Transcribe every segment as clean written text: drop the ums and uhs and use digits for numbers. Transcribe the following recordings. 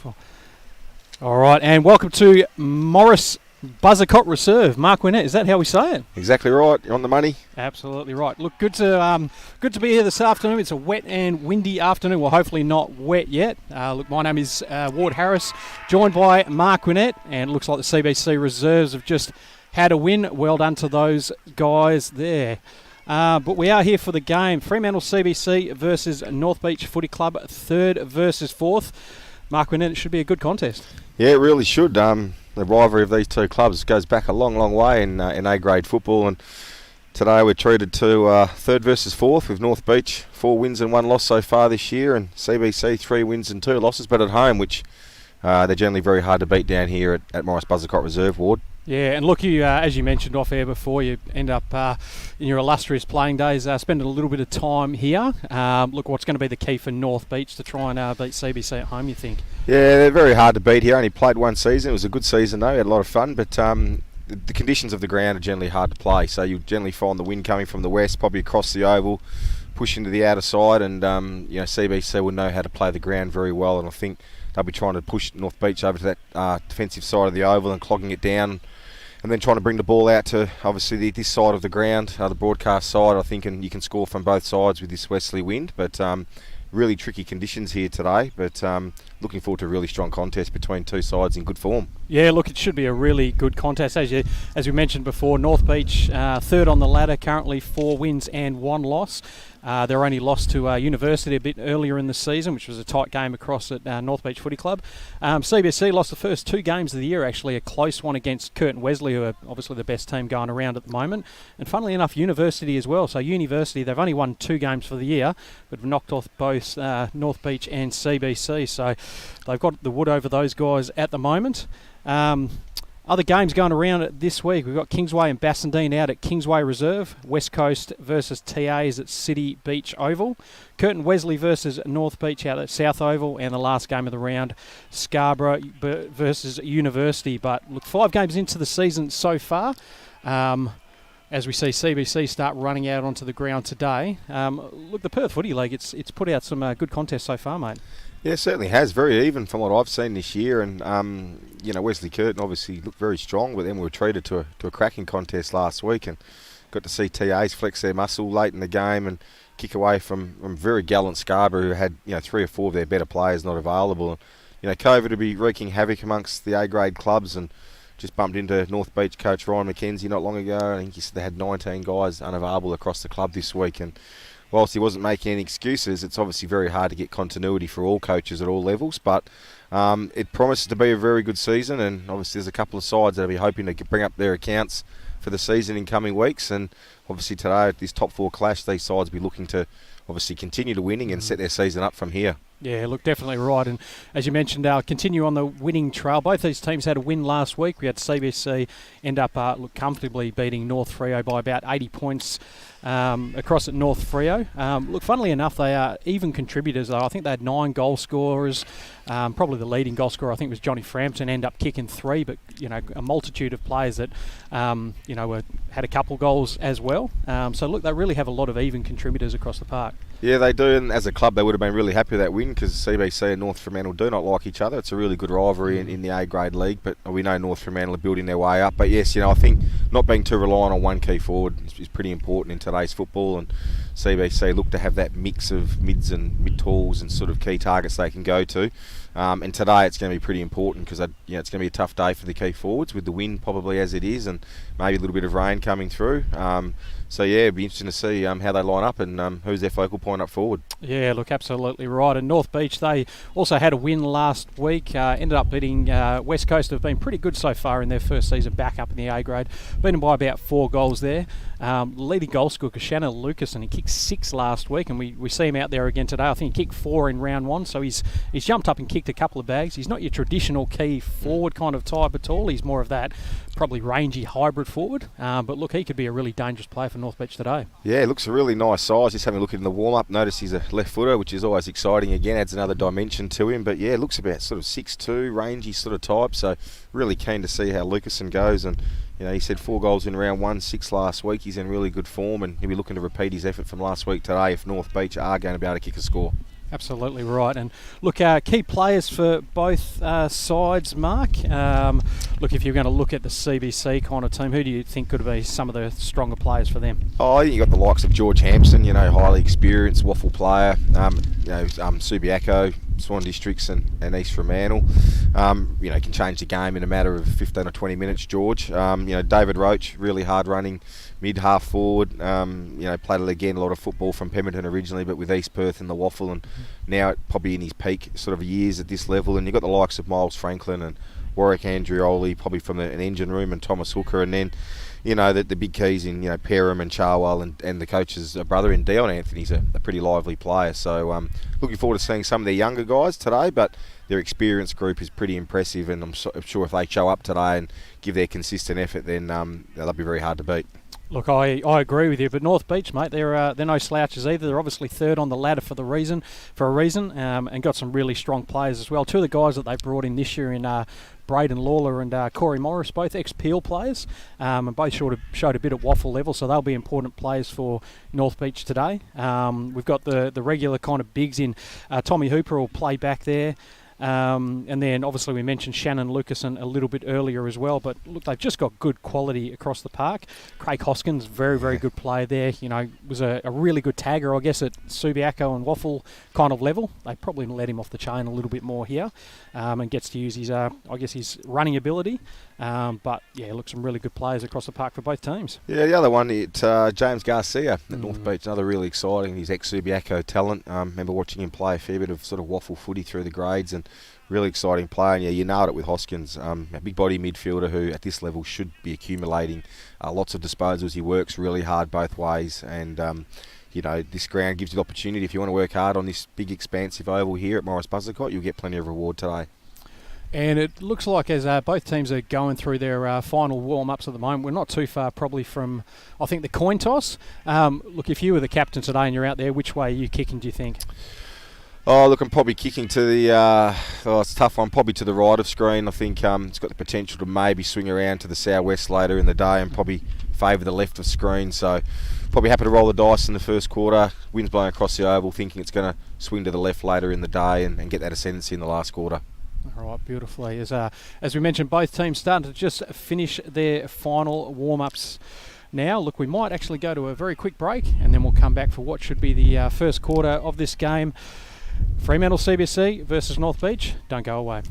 All right, and welcome to Morris Buzzercott Reserve. Mark Winnett, is that how we say it? Exactly right. You're on the money. Absolutely right. Look, good to be here this afternoon. It's a wet and windy afternoon. Well, hopefully not wet yet. Look, my name is Ward Harris, joined by Mark Winnett, and it looks like the CBC Reserves have just had a win. Well done to those guys there. But we are here for the game. Fremantle CBC versus North Beach Footy Club, third versus fourth. Mark Winnett, it should be a good contest. Yeah, it really should. The rivalry of these two clubs goes back a long, long way in A-grade football, and today we're treated to third versus fourth with North Beach 4 wins and 1 loss so far this year, and CBC 3 wins and 2 losses, but at home, which they're generally very hard to beat down here at Morris Buzzercott Reserve, Ward. Yeah, and look, you as you mentioned off air before, you end up in your illustrious playing days spending a little bit of time here. Look, what's going to be the key for North Beach to try and beat CBC at home, you think? Yeah, they're very hard to beat here. Only played one season. It was a good season though. We had a lot of fun, but the conditions of the ground are generally hard to play. So you generally find the wind coming from the west, probably across the oval, push into the outer side, and CBC will know how to play the ground very well. And I think they'll be trying to push North Beach over to that defensive side of the oval and clogging it down, and then trying to bring the ball out to obviously this side of the ground, the broadcast side, I think, and you can score from both sides with this westerly wind. But really tricky conditions here today, but looking forward to a really strong contest between two sides in good form. Yeah, look, it should be a really good contest. As we mentioned before, North Beach third on the ladder, currently 4 wins and 1 loss. They're only lost to University a bit earlier in the season, which was a tight game across at North Beach Footy Club. CBC lost the first 2 games of the year, actually, a close one against Curtin Wesley, who are obviously the best team going around at the moment. And funnily enough, University as well. So University, they've only won 2 games for the year, but have knocked off both North Beach and CBC. So they've got the wood over those guys at the moment. Other games going around this week, we've got Kingsway and Bassendean out at Kingsway Reserve, West Coast versus TAs at City Beach Oval, Curtin Wesley versus North Beach out at South Oval, and the last game of the round, Scarborough versus University. But look, 5 games into the season so far. As we see CBC start running out onto the ground today. Look, the Perth Footy League, it's put out some good contests so far, mate. Yeah, it certainly has. Very even from what I've seen this year. And, Wesley Curtin obviously looked very strong, but then we were treated to a cracking contest last week and got to see TAs flex their muscle late in the game and kick away from very gallant Scarborough, who had 3 or 4 of their better players not available. And, COVID would be wreaking havoc amongst the A-grade clubs, and just bumped into North Beach coach Ryan McKenzie not long ago. I think he said they had 19 guys unavailable across the club this week, and whilst he wasn't making any excuses, it's obviously very hard to get continuity for all coaches at all levels, but it promises to be a very good season, and obviously there's a couple of sides that will be hoping to bring up their accounts for the season in coming weeks, and obviously today at this top 4 clash, these sides will be looking to obviously continue to winning and set their season up from here. Yeah, look, definitely right. And as you mentioned, continue on the winning trail. Both these teams had a win last week. We had CBC end up comfortably beating North Freo by about 80 points across at North Freo. Look, funnily enough, they are even contributors, though. I think they had 9 goal scorers. Probably the leading goal scorer, I think, was Johnny Frampton, ended up kicking 3, but, a multitude of players that, had a couple goals as well. So, look, they really have a lot of even contributors across the park. Yeah, they do, and as a club they would have been really happy with that win, because CBC and North Fremantle do not like each other. It's a really good rivalry in the A-grade league, but we know North Fremantle are building their way up. But yes, I think not being too reliant on one key forward is pretty important in today's football, and CBC look to have that mix of mids and mid-talls and sort of key targets they can go to. And today it's going to be pretty important, because it's going to be a tough day for the key forwards with the wind probably as it is, and maybe a little bit of rain coming through. So yeah, it'll be interesting to see how they line up and who's their focal point up forward. Yeah, look, absolutely right. And North Beach, they also had a win last week, ended up beating West Coast, who have been pretty good so far in their first season back up in the A-grade, beaten by about 4 goals there. Leading goal scorer, Shanna Lucas, and he kicked 6 last week, and we see him out there again today. I think he kicked 4 in round 1, so he's jumped up and kicked a couple of bags. He's not your traditional key forward kind of type at all. He's more of that probably rangy hybrid forward. But look, he could be a really dangerous player for North Beach today. Yeah, looks a really nice size. Just having a look in the warm-up, notice he's a left footer, which is always exciting again, adds another dimension to him. But yeah, looks about sort of 6'2", rangy sort of type, so really keen to see how Lucasen goes. And he said 4 goals in round 1, 6 last week. He's in really good form, and he'll be looking to repeat his effort from last week today if North Beach are going to be able to kick a score. Absolutely right. And look, key players for both sides, Mark. Look, if you're going to look at the CBC kind of team, who do you think could be some of the stronger players for them? Oh, I think you've got the likes of George Hampson, highly experienced waffle player. Subiaco, Swan Districts and East Fremantle. Can change the game in a matter of 15 or 20 minutes, George. David Roach, really hard running mid-half forward. Played again a lot of football from Pemberton originally, but with East Perth in the waffle, and now probably in his peak sort of years at this level. And you've got the likes of Miles Franklin and Warwick Andrioli, probably from an engine room, and Thomas Hooker, and then the big keys in Perham and Charwell and the coach's brother in Dion Anthony's a pretty lively player. So looking forward to seeing some of their younger guys today, but their experienced group is pretty impressive, and I'm sure if they show up today and give their consistent effort, then they'll be very hard to beat. Look, I agree with you, but North Beach, mate, they're no slouches either. They're obviously third on the ladder for a reason, and got some really strong players as well. Two of the guys that they brought in this year in Braden Lawler and Corey Morris, both ex-Peel players, and both showed a bit at waffle level, so they'll be important players for North Beach today. We've got the regular kind of bigs in. Tommy Hooper will play back there. And then obviously we mentioned Shannon Lucasen a little bit earlier as well, but look, they've just got good quality across the park. Craig Hoskins, very, very good player there. Was a really good tagger, I guess, at Subiaco and waffle kind of level. They probably let him off the chain a little bit more here, and gets to use his, his running ability. But yeah, look, some really good players across the park for both teams. Yeah, the other one, James Garcia at North Beach, another really exciting. He's ex-Subiaco talent. Remember watching him play a fair bit of sort of waffle footy through the grades, and really exciting player. And yeah, you nailed it with Hoskins, a big body midfielder who at this level should be accumulating lots of disposals. He works really hard both ways, and this ground gives you the opportunity. If you want to work hard on this big expansive oval here at Morris Buzzacott, you'll get plenty of reward today. And it looks like as both teams are going through their final warm-ups at the moment, we're not too far probably from, I think, the coin toss. Look, if you were the captain today and you're out there, which way are you kicking, do you think? Oh, look, I'm probably kicking to the, it's a tough one, probably to the right of screen. I think it's got the potential to maybe swing around to the southwest later in the day and probably favour the left of screen. So probably happy to roll the dice in the first quarter. Wind's blowing across the oval, thinking it's going to swing to the left later in the day and get that ascendancy in the last quarter. All right, beautifully. As we mentioned, both teams starting to just finish their final warm-ups now. Look, we might actually go to a very quick break, and then we'll come back for what should be the first quarter of this game. Fremantle CBC versus North Beach. Don't go away.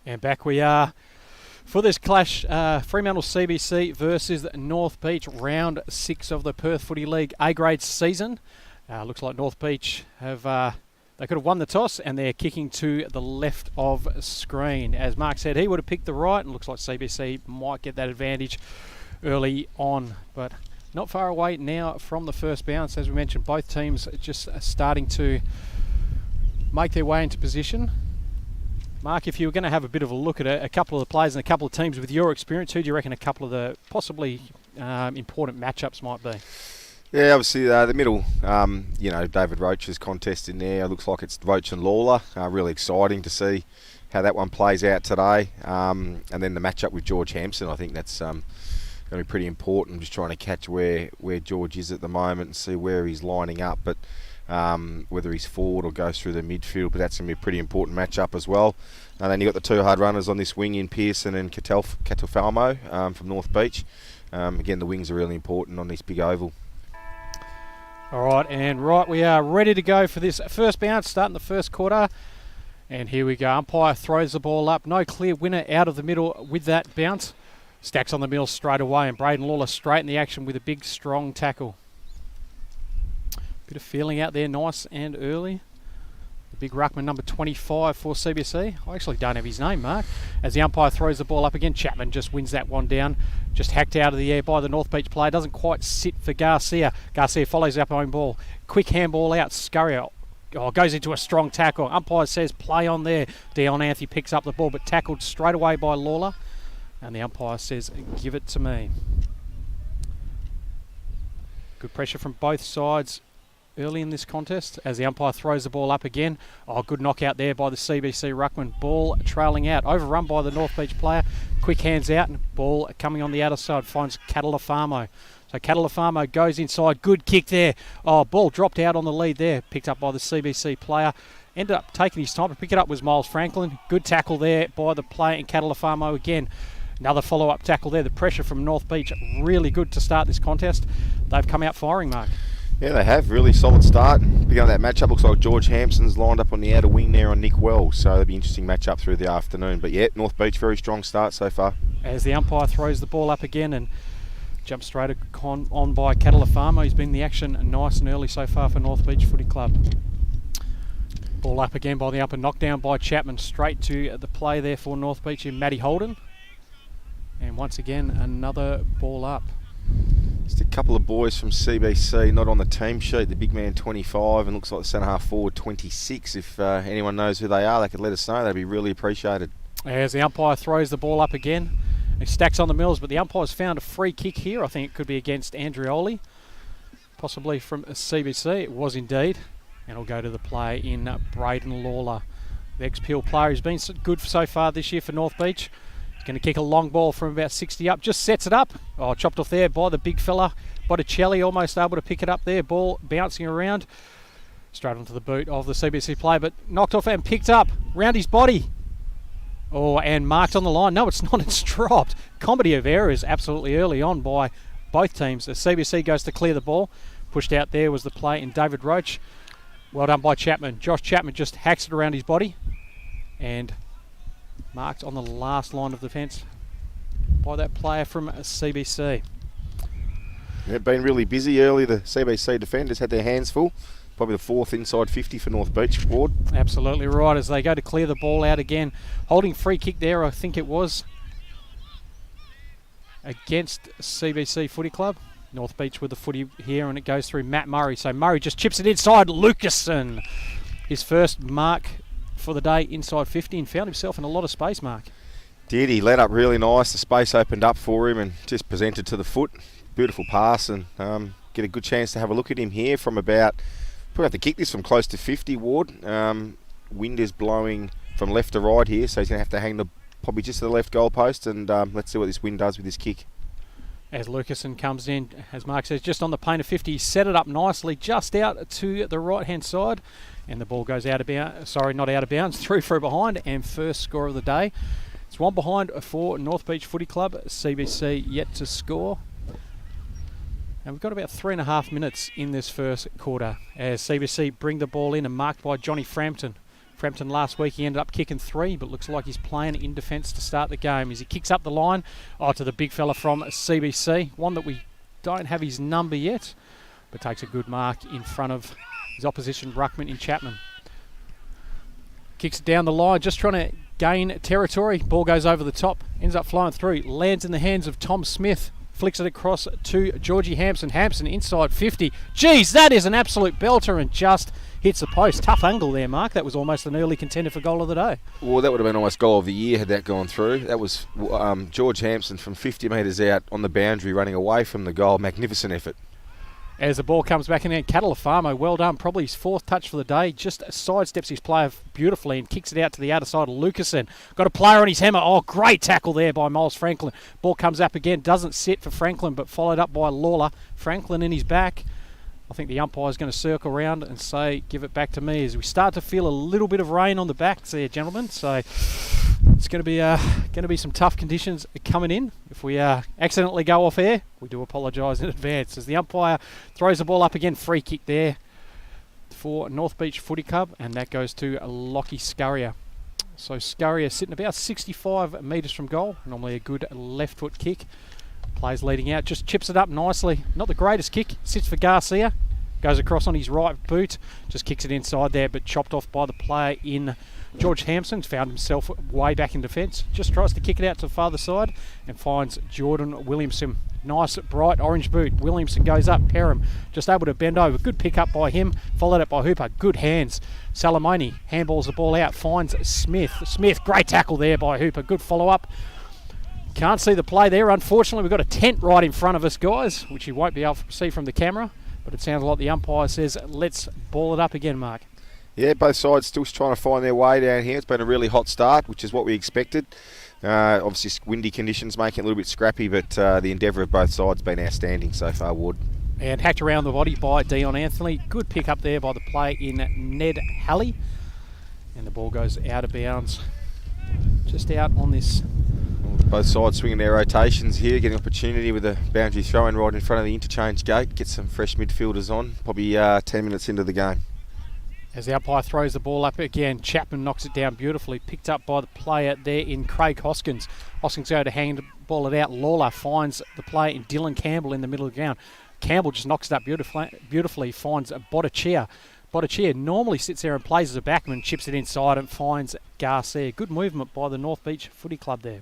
And back we are for this clash, Fremantle CBC versus North Beach, round 6 of the Perth Footy League A-grade season. Looks like North Beach have they could have won the toss, and they're kicking to the left of screen. As Mark said, he would have picked the right, and looks like CBC might get that advantage early on, but not far away now from the first bounce. As we mentioned, both teams just starting to make their way into position. Mark, if you were going to have a bit of a look at a couple of the players and a couple of teams with your experience, who do you reckon a couple of the possibly important matchups might be? Yeah, obviously the middle, David Roach's contest in there. Looks like it's Roach and Lawler. Really exciting to see how that one plays out today. And then the matchup with George Hampson, I think that's going to be pretty important. I'm just trying to catch where George is at the moment and see where he's lining up. But whether he's forward or goes through the midfield, but that's going to be a pretty important matchup as well. And then you've got the two hard runners on this wing in Pearson and Catalfalmo from North Beach. Again, the wings are really important on this big oval. All right, we are ready to go for this first bounce, starting the first quarter. And here we go. Umpire throws the ball up. No clear winner out of the middle with that bounce. Stacks on the middle straight away, and Braden Lawler straight in the action with a big, strong tackle. Bit of feeling out there, nice and early. The big ruckman, number 25 for CBC. I actually don't have his name, Mark. As the umpire throws the ball up again, Chapman just wins that one down. Just hacked out of the air by the North Beach player. Doesn't quite sit for Garcia. Garcia follows up own ball. Quick handball out. Scurrier goes into a strong tackle. Umpire says play on there. Dion Anthony picks up the ball, but tackled straight away by Lawler. And the umpire says, give it to me. Good pressure from both sides early in this contest as the umpire throws the ball up again. Good knockout there by the CBC ruckman. Ball trailing out, overrun by the North Beach player. Quick hands out, and ball coming on the outer side finds Catalafamo. So Catalafamo goes inside, good kick there. Ball dropped out on the lead there, picked up by the CBC player. Ended up taking his time to pick it up was Miles Franklin. Good tackle there by the player in Catalafamo again. Another follow-up tackle there. The pressure from North Beach really good to start this contest. They've come out firing, Mark. Yeah, they have. Really solid start. Picking up that matchup, looks like George Hampson's lined up on the outer wing there on Nick Wells, so it'll be an interesting matchup through the afternoon. But yeah, North Beach, very strong start so far. As the umpire throws the ball up again and jumps straight on by Catalafamo. He's been in the action nice and early so far for North Beach Footy Club. Ball up again by the upper knockdown by Chapman. Straight to the play there for North Beach in Matty Holden. And once again, another ball up. Just a couple of boys from CBC not on the team sheet. The big man 25 and looks like the centre half forward 26. If anyone knows who they are, they could let us know. That'd be really appreciated. As the umpire throws the ball up again, he stacks on the mills, but the umpire's found a free kick here. I think it could be against Andrioli, possibly from CBC. It was indeed, and it'll go to the play in Braden Lawler. The ex-Peel player has been good so far this year for North Beach. He's going to kick a long ball from about 60 up. Just sets it up. Chopped off there by the big fella. Botticelli almost able to pick it up there. Ball bouncing around. Straight onto the boot of the CBC player, but knocked off and picked up round his body. And marked on the line. No, it's not. It's dropped. Comedy of errors absolutely early on by both teams. The CBC goes to clear the ball. Pushed out there was the play in David Roach. Well done by Chapman. Josh Chapman just hacks it around his body. And marked on the last line of defence by that player from CBC. They've been really busy early. The CBC defenders had their hands full. Probably the fourth inside 50 for North Beach Ward. Absolutely right as they go to clear the ball out again. Holding free kick there, I think it was against CBC Footy Club. North Beach with the footy here, and it goes through Matt Murray. So Murray just chips it inside. Lucasen, his first mark for the day inside 50, and found himself in a lot of space, Mark. Did. He let up really nice. The space opened up for him and just presented to the foot. Beautiful pass, and get a good chance to have a look at him here from about, probably have to kick this from close to 50, Ward. Wind is blowing from left to right here, so he's going to have to hang the probably just to the left goal post, and let's see what this wind does with this kick. As Lucasen comes in, as Mark says, just on the paint of 50, he set it up nicely just out to the right-hand side, and the ball goes out of bounds, not out of bounds, through behind, and first score of the day. It's one behind for North Beach Footy Club, CBC yet to score. And we've got about 3.5 minutes in this first quarter as CBC bring the ball in and marked by Johnny Frampton. Frampton last week, he ended up kicking 3, but looks like he's playing in defence to start the game as he kicks up the line to the big fella from CBC, one that we don't have his number yet, but takes a good mark in front of his opposition ruckman in Chapman. Kicks it down the line, just trying to gain territory. Ball goes over the top, ends up flying through, lands in the hands of Tom Smith. Flicks it across to Georgie Hampson. Hampson inside 50. Geez, that is an absolute belter and just hits the post. Tough angle there, Mark. That was almost an early contender for goal of the day. Well, that would have been almost goal of the year had that gone through. That was George Hampson from 50 metres out on the boundary running away from the goal. Magnificent effort. As the ball comes back in there, Catalafamo, well done, probably his 4th touch for the day, just sidesteps his player beautifully and kicks it out to the outer side of Lucasen. Got a player on his hammer. Oh, great tackle there by Miles Franklin. Ball comes up again, doesn't sit for Franklin, but followed up by Lawler. Franklin in his back. I think the umpire's going to circle around and say, give it back to me, as we start to feel a little bit of rain on the backs there, gentlemen. So it's going to be some tough conditions coming in. If we accidentally go off air, we do apologise in advance. As the umpire throws the ball up again, free kick there for North Beach Footy Club, and that goes to Lockie Scurrier. So Scurrier sitting about 65 metres from goal, normally a good left foot kick. Plays leading out, just chips it up nicely. Not the greatest kick, sits for Garcia. Goes across on his right boot, just kicks it inside there, but chopped off by the player in George Hampson. Found himself way back in defence. Just tries to kick it out to the farther side and finds Jordan Williamson. Nice bright orange boot. Williamson goes up, Perham just able to bend over. Good pick up by him, followed up by Hooper. Good hands. Salamoni handballs the ball out, finds Smith. Smith, great tackle there by Hooper. Good follow up. Can't see the play there. Unfortunately, we've got a tent right in front of us, guys, which you won't be able to see from the camera. But it sounds like the umpire says, let's ball it up again, Mark. Yeah, both sides still trying to find their way down here. It's been a really hot start, which is what we expected. Obviously, windy conditions making it a little bit scrappy, but the endeavour of both sides has been outstanding so far, Ward. And hacked around the body by Dion Anthony. Good pick up there by the play in Ned Halley. And the ball goes out of bounds. Just out on this. Both sides swinging their rotations here, getting opportunity with the boundary throw-in right in front of the interchange gate. Get some fresh midfielders on, probably 10 minutes into the game. As the umpire throws the ball up again, Chapman knocks it down beautifully, picked up by the player there in Craig Hoskins. Hoskins goes to handball it out. Lawler finds the player in Dylan Campbell in the middle of the ground. Campbell just knocks it up beautifully, finds Botticia. Botticia normally sits there and plays as a backman, chips it inside and finds Garcia. Good movement by the North Beach Footy Club there.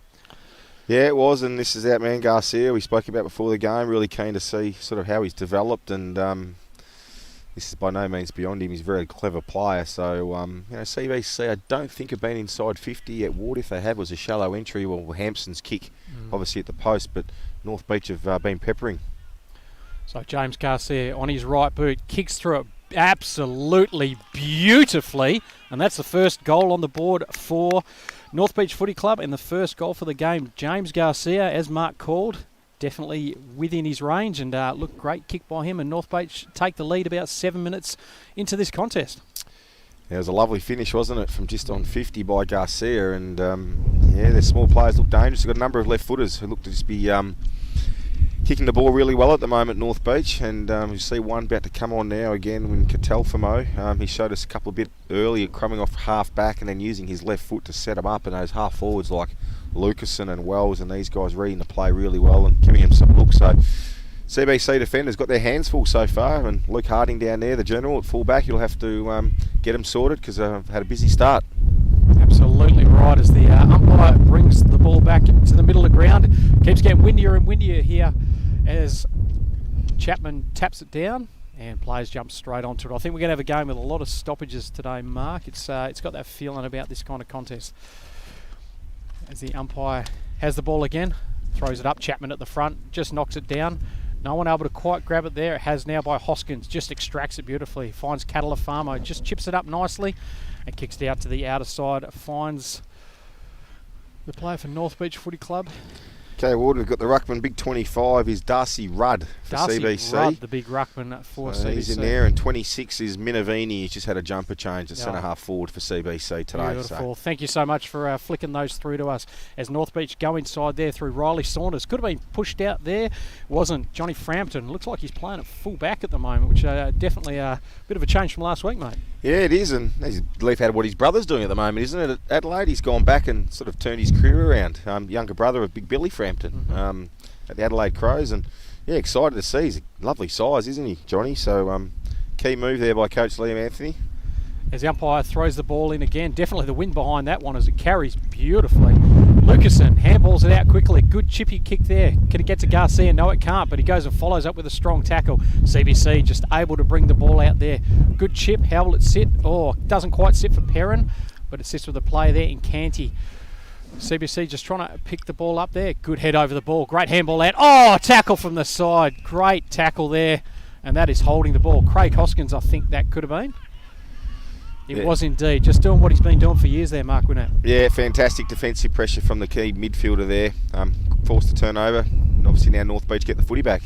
Yeah, it was, and this is our man Garcia we spoke about before the game. Really keen to see sort of how he's developed, and this is by no means beyond him. He's a very clever player. So, CBC, I don't think have been inside 50 yet. Ward, if they have, was a shallow entry or Hampson's kick, obviously at the post, but North Beach have been peppering. So James Garcia on his right boot, kicks through it absolutely beautifully, and that's the first goal on the board for North Beach Footy Club and the first goal for the game. James Garcia, as Mark called, definitely within his range, and look, great kick by him, and North Beach take the lead about 7 minutes into this contest. Yeah, it was a lovely finish, wasn't it, from just on 50 by Garcia, and their small players look dangerous. They've got a number of left footers who look to just be kicking the ball really well at the moment, North Beach, and you see one about to come on now again when Catalafamo. He showed us a couple of bit earlier, coming off half back and then using his left foot to set him up, and those half forwards like Lucasen and Wells and these guys reading the play really well and giving him some looks. So CBC defenders got their hands full so far, and Luke Harding down there, the general at fullback, he'll have to get them sorted because they've had a busy start. Absolutely right, as the umpire brings the ball back to the middle of the ground. Keeps getting windier and windier here as Chapman taps it down and players jump straight onto it. I think we're going to have a game with a lot of stoppages today, Mark. It's got that feeling about this kind of contest. As the umpire has the ball again, throws it up, Chapman at the front, just knocks it down. No one able to quite grab it there. It has now by Hoskins, just extracts it beautifully. Finds Catalafamo, just chips it up nicely and kicks it out to the outer side. Finds the player for North Beach Footy Club. Okay, Ward, we've got the ruckman, big 25 is Darcy Rudd for CBC. Rudd, the big ruckman for CBC. He's in there, and 26 is Minavini. He's just had a jumper change at centre half forward for CBC today. Beautiful. So. Thank you so much for flicking those through to us. As North Beach go inside there through Riley Saunders. Could have been pushed out there. Wasn't. Johnny Frampton. Looks like he's playing at full back at the moment, which definitely a bit of a change from last week, mate. Yeah, it is, and he's believe had what his brother's doing at the moment, isn't it? At Adelaide, he's gone back and sort of turned his career around. Younger brother of Big Billy Frampton at the Adelaide Crows, and yeah, excited to see. He's a lovely size, isn't he, Johnny? So key move there by Coach Liam Anthony. As the umpire throws the ball in again, definitely the wind behind that one as it carries beautifully. Lucasen handballs it out quickly. Good chippy kick there. Can it get to Garcia? No, it can't, but he goes and follows up with a strong tackle. CBC just able to bring the ball out there. Good chip. How will it sit? Oh, doesn't quite sit for Perrin, but it sits with the player there in Canty. CBC just trying to pick the ball up there. Good head over the ball. Great handball out. Oh, tackle from the side. Great tackle there and that is holding the ball. Craig Hoskins, I think that could have been. It Yeah. was indeed. Just doing what he's been doing for years there, Mark Winnett. Yeah, fantastic defensive pressure from the key midfielder there. Forced a turnover, and obviously now North Beach get the footy back.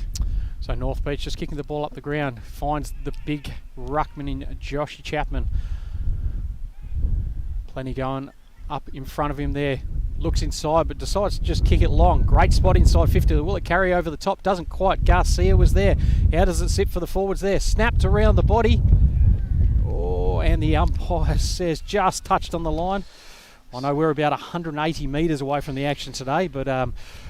So North Beach just kicking the ball up the ground. Finds the big ruckman in Joshy Chapman. Plenty going up in front of him there. Looks inside but decides to just kick it long. Great spot inside 50. Will it carry over the top? Doesn't quite. Garcia was there. How does it sit for the forwards there? Snapped around the body. Oh, and the umpire says just touched on the line. I know we're about 180 metres away from the action today, but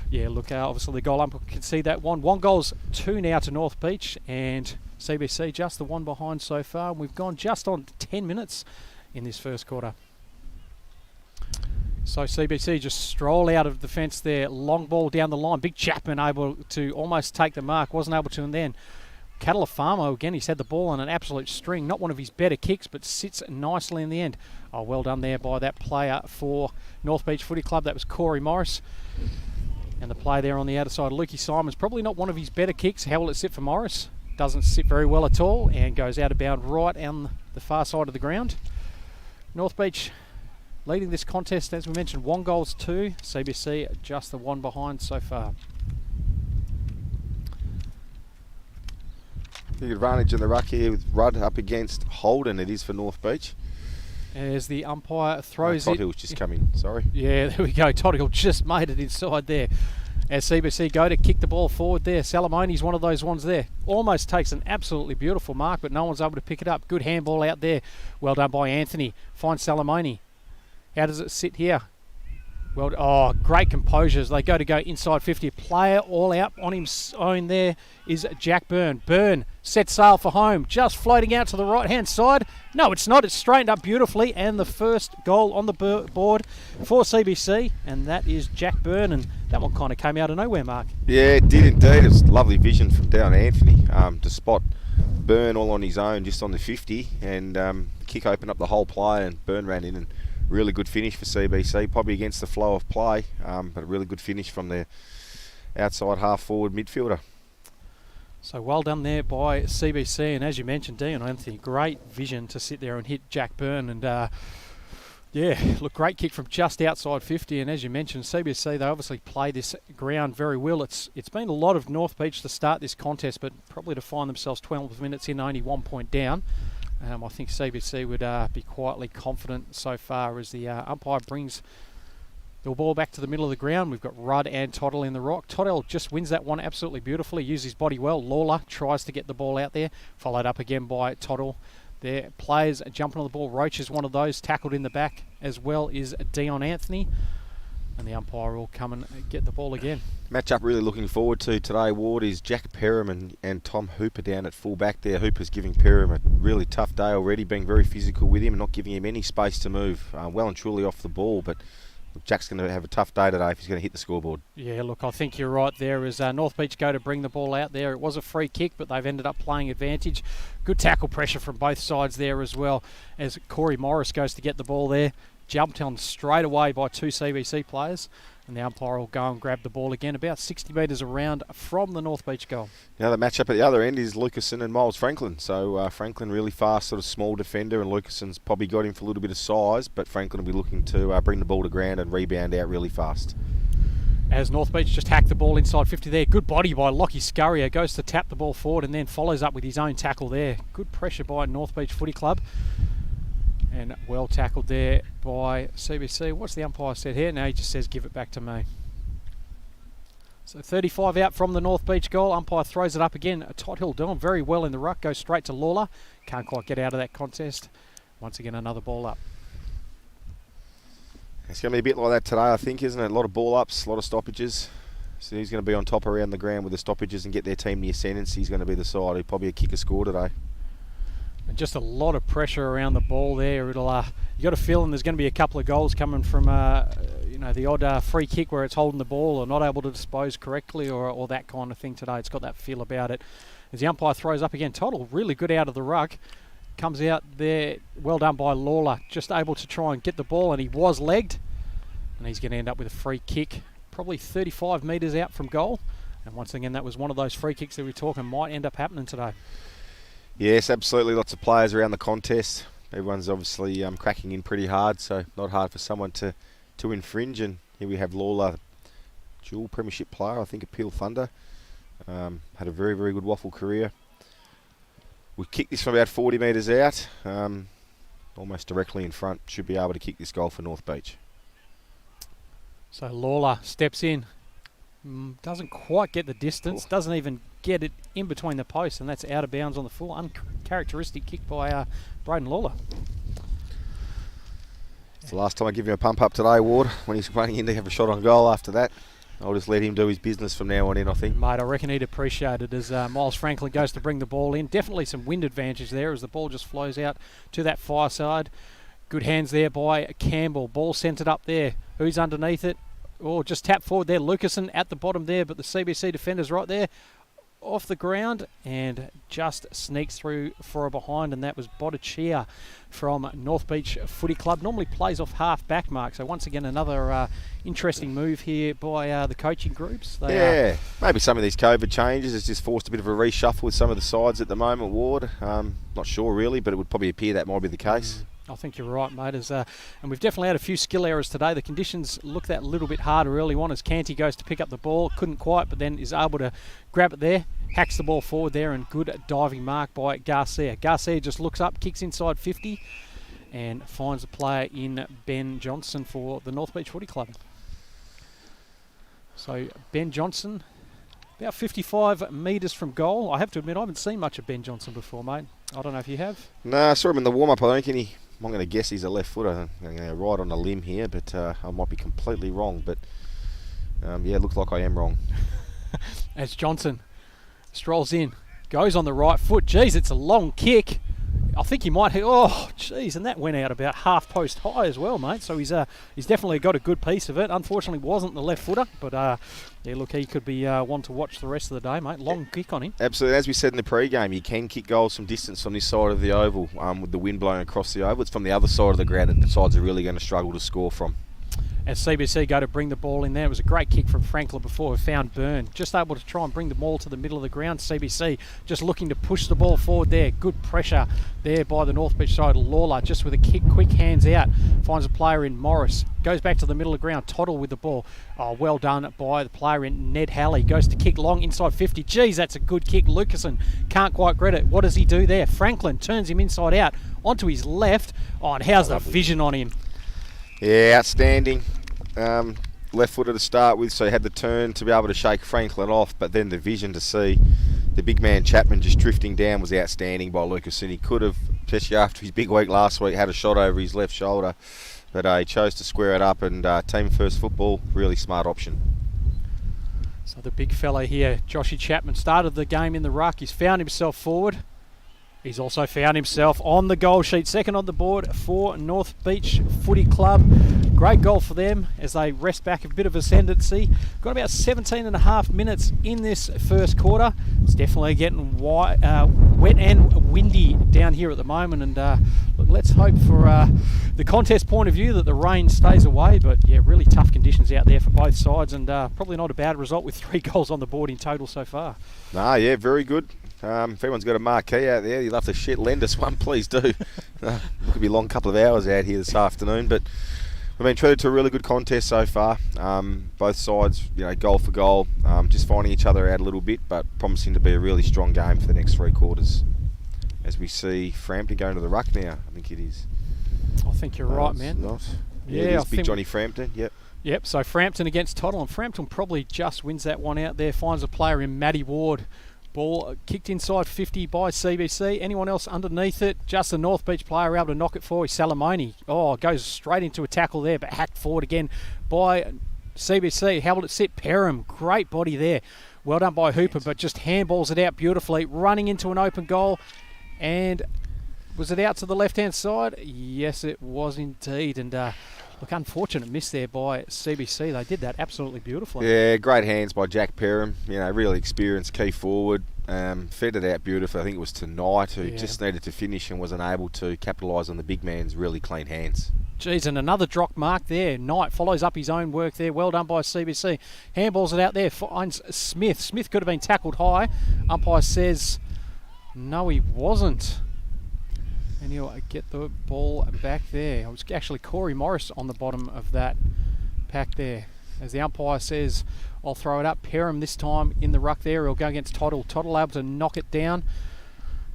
yeah, look, obviously the goal umpire can see that one. 1 goal's 2 now to North Beach, and CBC just the one behind so far. And we've gone just on 10 minutes in this first quarter. So CBC just stroll out of the fence there. Long ball down the line. Big Chapman able to almost take the mark. Wasn't able to, and then Catalafamo, again, he's had the ball on an absolute string. Not one of his better kicks, but sits nicely in the end. Oh, well done there by that player for North Beach Footy Club. That was Corey Morris. And the play there on the outer side, Lukey Simons. Probably not one of his better kicks. How will it sit for Morris? Doesn't sit very well at all and goes out of bound right on the far side of the ground. North Beach leading this contest, as we mentioned, 1 goal's 2. CBC just the one behind so far. Big advantage in the ruck here with Rudd up against Holden. It is for North Beach. As the umpire throws Todd it. Hill's just come in, sorry. Yeah, there we go. Todd Hill just made it inside there. As CBC go to kick the ball forward there. Salamoni's one of those ones there. Almost takes an absolutely beautiful mark, but no one's able to pick it up. Good handball out there. Well done by Anthony. Finds Salamoni. How does it sit here? Well, oh, great composure as they go inside 50. Player all out on his own there is Jack Byrne. Byrne sets sail for home, just floating out to the right-hand side. No, it's not. It's straightened up beautifully, and the first goal on the board for CBC, and that is Jack Byrne, and that one kind of came out of nowhere, Mark. Yeah, it did indeed. It was lovely vision from down Anthony to spot Byrne all on his own, just on the 50, and the kick opened up the whole play, and Byrne ran in and really good finish for CBC, probably against the flow of play, but a really good finish from their outside half-forward midfielder. So well done there by CBC, and as you mentioned, Dion Anthony, great vision to sit there and hit Jack Byrne, and yeah, look, great kick from just outside 50, and as you mentioned, CBC, they obviously play this ground very well. It's been a lot of North Beach to start this contest, but probably to find themselves 12 minutes in, only 1 point down. I think CBC would be quietly confident so far as the umpire brings the ball back to the middle of the ground. We've got Rudd and Toddle in the rock. Toddle just wins that one absolutely beautifully, uses his body well. Lawler tries to get the ball out there, followed up again by Toddle. Their players jumping on the ball. Roach is one of those, tackled in the back, as well is Dion Anthony. And the umpire will come and get the ball again. Match up really looking forward to today, Ward, is Jack Perham and Tom Hooper down at full back there. Hooper's giving Perham a really tough day already, being very physical with him and not giving him any space to move. Well and truly off the ball, but Jack's going to have a tough day today if he's going to hit the scoreboard. Yeah, look, I think you're right there as North Beach go to bring the ball out there. It was a free kick, but they've ended up playing advantage. Good tackle pressure from both sides there as well, as Corey Morris goes to get the ball there. Jumped on straight away by 2 CBC players, and the umpire will go and grab the ball again about 60 metres around from the North Beach goal. Now the match up at the other end is Lucasen and Miles Franklin. So Franklin really fast, sort of small defender, and Lucasen's probably got him for a little bit of size, but Franklin will be looking to bring the ball to ground and rebound out really fast. As North Beach just hacked the ball inside 50 there. Good body by Lockie Scurrier. Goes to tap the ball forward and then follows up with his own tackle there. Good pressure by North Beach Footy Club. And well tackled there by CBC. What's the umpire said here? No, he just says give it back to me. So 35 out from the North Beach goal. Umpire throws it up again. Todd Hill doing very well in the ruck. Goes straight to Lawler. Can't quite get out of that contest. Once again, another ball up. It's going to be a bit like that today, I think, isn't it? A lot of ball ups, a lot of stoppages. So he's going to be on top around the ground with the stoppages and get their team the ascendancy. He's going to be the side who probably a kick a score today. And just a lot of pressure around the ball there. It'll you got a feeling there's going to be a couple of goals coming from the odd free kick where it's holding the ball or not able to dispose correctly or that kind of thing today. It's got that feel about it. As the umpire throws up again, Toddle really good out of the ruck. Comes out there, well done by Lawler. Just able to try and get the ball, and he was legged. And he's going to end up with a free kick, probably 35 metres out from goal. And once again, that was one of those free kicks that we're talking might end up happening today. Yes, absolutely. Lots of players around the contest. Everyone's obviously cracking in pretty hard, so not hard for someone to infringe. And here we have Lawler, dual premiership player, I think, at Peel Thunder. Had a very, very good waffle career. We kicked this from about 40 metres out, almost directly in front. Should be able to kick this goal for North Beach. So Lawler steps in. Doesn't quite get the distance. Doesn't even get it in between the posts, and that's out of bounds on the full. Uncharacteristic kick by Braden Lawler. It's the last time I give him a pump up today, Ward, when he's running in to have a shot on goal after that. I'll just let him do his business from now on in, I think. Mate, I reckon he'd appreciate it as Miles Franklin goes to bring the ball in. Definitely some wind advantage there as the ball just flows out to that far side. Good hands there by Campbell. Ball centred up there. Who's underneath it? Oh, just tap forward there. Lucasen at the bottom there, but the CBC defender's right there off the ground and just sneaks through for a behind, and that was Botticia from North Beach Footy Club. Normally plays off half back mark, so once again another interesting move here by the coaching groups. Maybe some of these COVID changes has just forced a bit of a reshuffle with some of the sides at the moment, Ward. Not sure really, but it would probably appear that might be the case. I think you're right, mate. And we've definitely had a few skill errors today. The conditions look that little bit harder early on as Canty goes to pick up the ball. Couldn't quite, but then is able to grab it there. Hacks the ball forward there, and good diving mark by Garcia. Garcia just looks up, kicks inside 50, and finds a player in Ben Johnson for the North Beach Footy Club. So Ben Johnson, about 55 metres from goal. I have to admit, I haven't seen much of Ben Johnson before, mate. I don't know if you have. No, I saw him in the warm-up. I think I'm going to guess he's a left footer. I'm going to ride on a limb here, but I might be completely wrong. But it looks like I am wrong. As Johnson strolls in, goes on the right foot. Geez, it's a long kick. I think he might hit. Oh, geez, and that went out about half post high as well, mate. So he's definitely got a good piece of it. Unfortunately, wasn't the left footer, but look, he could be one to watch the rest of the day, mate. Long kick on him. Absolutely. As we said in the pre-game, you can kick goals from distance from this side of the oval with the wind blowing across the oval. It's from the other side of the ground that the sides are really going to struggle to score from. As CBC go to bring the ball in there, it was a great kick from Franklin before. We found Byrne just able to try and bring the ball to the middle of the ground. CBC just looking to push the ball forward there. Good pressure there by the North Beach side. Lawler just with a kick, quick hands out, finds a player in Morris, goes back to the middle of the ground. Toddle with the ball. Oh, well done by the player in Ned Halley. Goes to kick long inside 50. Geez, that's a good kick. Lucasen can't quite get it. What does he do there? Franklin turns him inside out onto his left. Oh, and how's the vision on him? Yeah, outstanding. Left footer to start with, so he had the turn to be able to shake Franklin off, but then the vision to see the big man Chapman just drifting down was outstanding by Lucas, and he could have, especially after his big week last week, had a shot over his left shoulder, but he chose to square it up, and team first football, really smart option. So the big fella here, Joshy Chapman, started the game in the ruck. He's found himself forward. He's also found himself on the goal sheet, second on the board for North Beach Footy Club. Great goal for them as they rest back a bit of ascendancy. Got about 17 and a half minutes in this first quarter. It's definitely getting wet and windy down here at the moment. And look, let's hope for the contest point of view that the rain stays away. But yeah, really tough conditions out there for both sides, and probably not a bad result with 3 goals on the board in total so far. Yeah, very good. If anyone's got a marquee out there, you'd love to lend us one, please do. It could be a long couple of hours out here this afternoon, but we've been treated to a really good contest so far. Both sides, goal for goal, just finding each other out a little bit, but promising to be a really strong game for the next 3 quarters. As we see Frampton going to the ruck now, I think it is. I think you're right, man. Not. Yeah, it is big Johnny Frampton, yep. Yep, so Frampton against Toddle, and Frampton probably just wins that one out there, finds a player in Matty Ward. Ball kicked inside 50 by CBC. Anyone else underneath it? Just a North Beach player able to knock it forward. Salamoni. Oh, goes straight into a tackle there, but hacked forward again by CBC. How will it sit? Perham. Great body there. Well done by Hooper, but just handballs it out beautifully. Running into an open goal. And was it out to the left-hand side? Yes, it was indeed. And look, unfortunate miss there by CBC. They did that absolutely beautifully. Yeah, great hands by Jack Perham. Really experienced key forward. Fed it out beautifully. I think it was Tonight who just needed to finish and was unable to capitalise on the big man's really clean hands. Geez, and another drop mark there. Knight follows up his own work there. Well done by CBC. Handballs it out there. Finds Smith. Smith could have been tackled high. Umpire says, no, he wasn't. And he'll get the ball back there. It was actually Corey Morris on the bottom of that pack there. As the umpire says, I'll throw it up. Perham this time in the ruck there. He'll go against Toddle. Toddle able to knock it down.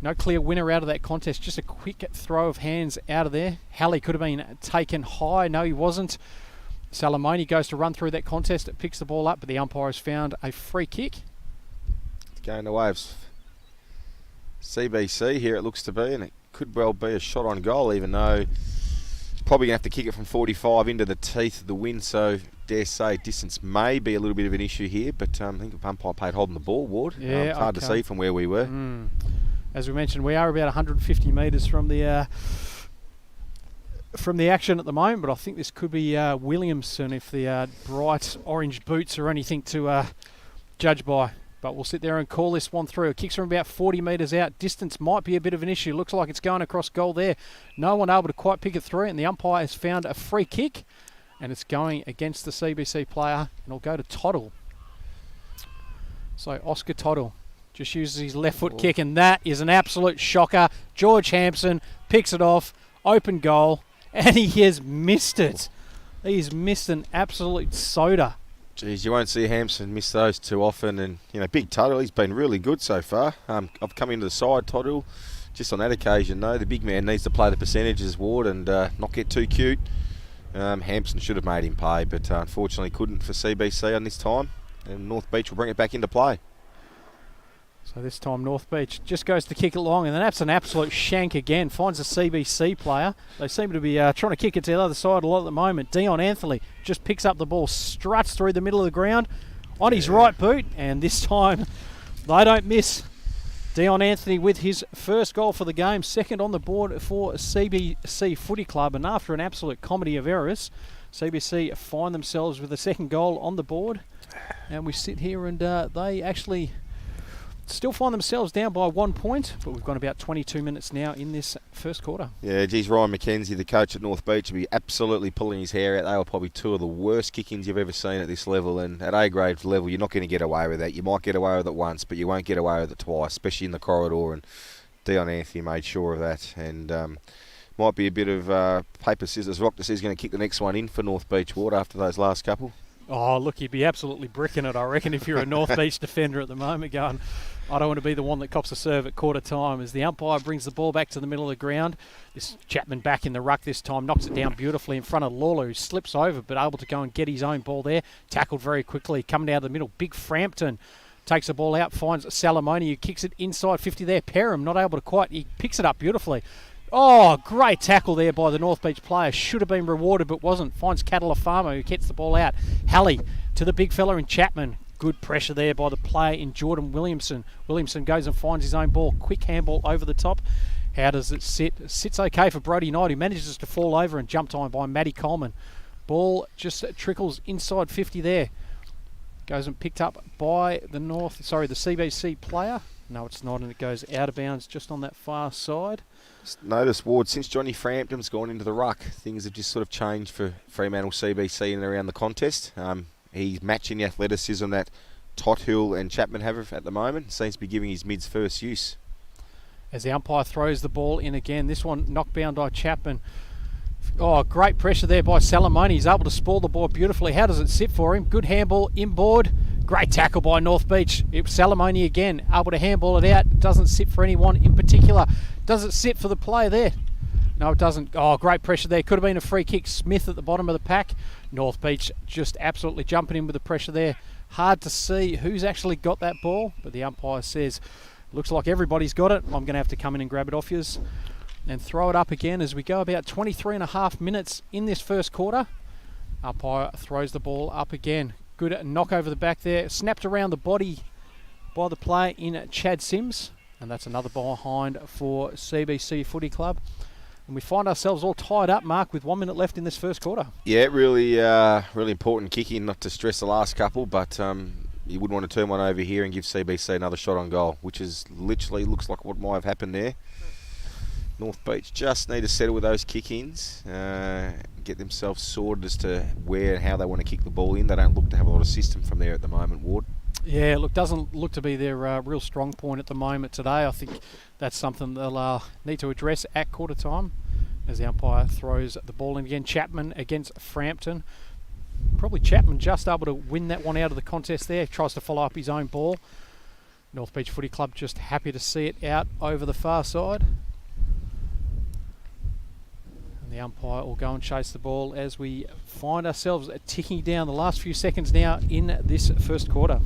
No clear winner out of that contest. Just a quick throw of hands out of there. Halley could have been taken high. No, he wasn't. Salamoni goes to run through that contest. It picks the ball up, but the umpire has found a free kick. It's going the way of CBC here, it looks to be, and it could well be a shot on goal, even though probably going to have to kick it from 45 into the teeth of the wind, so dare say distance may be a little bit of an issue here, but I think the umpire played holding the ball, Ward. Yeah, it's hard to see from where we were. As we mentioned, we are about 150 metres from the action at the moment, but I think this could be Williamson if the bright orange boots are anything to judge by. But we'll sit there and call this one through. It kicks from about 40 metres out. Distance might be a bit of an issue. Looks like it's going across goal there. No one able to quite pick it through, and the umpire has found a free kick, and it's going against the CBC player, and it'll go to Toddle. So Oscar Toddle just uses his left foot kick, and that is an absolute shocker. George Hampson picks it off, open goal, and he has missed it. He's missed an absolute soda. Geez, you won't see Hampson miss those too often, and big Toddle, he's been really good so far. I've come into the side, Toddle, just on that occasion though. The big man needs to play the percentages, Ward, and not get too cute. Hampson should have made him pay, but unfortunately couldn't for CBC on this time, and North Beach will bring it back into play. So this time North Beach just goes to kick it long, and then that's an absolute shank again. Finds a CBC player. They seem to be trying to kick it to the other side a lot at the moment. Dion Anthony just picks up the ball, struts through the middle of the ground on his right boot, and this time they don't miss. Dion Anthony with his first goal for the game, second on the board for CBC Footy Club, and after an absolute comedy of errors, CBC find themselves with a second goal on the board, and we sit here and they actually still find themselves down by 1 point, but we've got about 22 minutes now in this first quarter. Yeah, geez, Ryan McKenzie, the coach at North Beach, will be absolutely pulling his hair out. They were probably two of the worst kick-ins you've ever seen at this level, and at A-grade level, you're not going to get away with that. You might get away with it once, but you won't get away with it twice, especially in the corridor, and Dion Anthony made sure of that, and might be a bit of paper, scissors, rock to see who's going to kick the next one in for North Beach, Ward, after those last couple. Oh, look, you'd be absolutely bricking it, I reckon, if you're a North Beach defender at the moment, going, I don't want to be the one that cops a serve at quarter time. As the umpire brings the ball back to the middle of the ground, this Chapman back in the ruck this time, knocks it down beautifully in front of Lawler, who slips over, but able to go and get his own ball there. Tackled very quickly, coming down the middle. Big Frampton takes the ball out, finds Salamoni, who kicks it inside 50 there. Perham not able to quite, he picks it up beautifully. Oh, great tackle there by the North Beach player. Should have been rewarded, but wasn't. Finds Catalafamo, who gets the ball out. Halley to the big fella in Chapman. Good pressure there by the player in Jordan Williamson. Williamson goes and finds his own ball. Quick handball over the top. How does it sit? Sits okay for Brody Knight, who manages to fall over and jumped on by Matty Coleman. Ball just trickles inside 50 there. Goes and picked up by the CBC player. No, it's not, and it goes out of bounds just on that far side. Notice, Ward, since Johnny Frampton's gone into the ruck, things have just sort of changed for Fremantle CBC in and around the contest. He's matching the athleticism that Tothill and Chapman have at the moment. Seems to be giving his mids first use. As the umpire throws the ball in again, this one knocked down by Chapman. Oh, great pressure there by Salamoni. He's able to spoil the ball beautifully. How does it sit for him? Good handball inboard. Great tackle by North Beach. It was Salamoni again, able to handball it out. Doesn't sit for anyone in particular. Does it sit for the player there? No, it doesn't. Oh, great pressure there. Could have been a free kick. Smith at the bottom of the pack. North Beach just absolutely jumping in with the pressure there. Hard to see who's actually got that ball, but the umpire says, looks like everybody's got it. I'm going to have to come in and grab it off yous and throw it up again as we go about 23 and a half minutes in this first quarter. Umpire throws the ball up again. Good knock over the back there. Snapped around the body by the player in Chad Sims. And that's another behind for CBC Footy Club. And we find ourselves all tied up, Mark, with 1 minute left in this first quarter. Yeah, really important kicking, not to stress the last couple, but you would want to turn one over here and give CBC another shot on goal, which is literally looks like what might have happened there. North Beach just need to settle with those kick-ins, get themselves sorted as to where and how they want to kick the ball in. They don't look to have a lot of system from there at the moment, Ward. Yeah, look, doesn't look to be their real strong point at the moment today. I think that's something they'll need to address at quarter time as the umpire throws the ball in again. Chapman against Frampton. Probably Chapman just able to win that one out of the contest there. Tries to follow up his own ball. North Beach Footy Club just happy to see it out over the far side. And the umpire will go and chase the ball as we find ourselves ticking down the last few seconds now in this first quarter.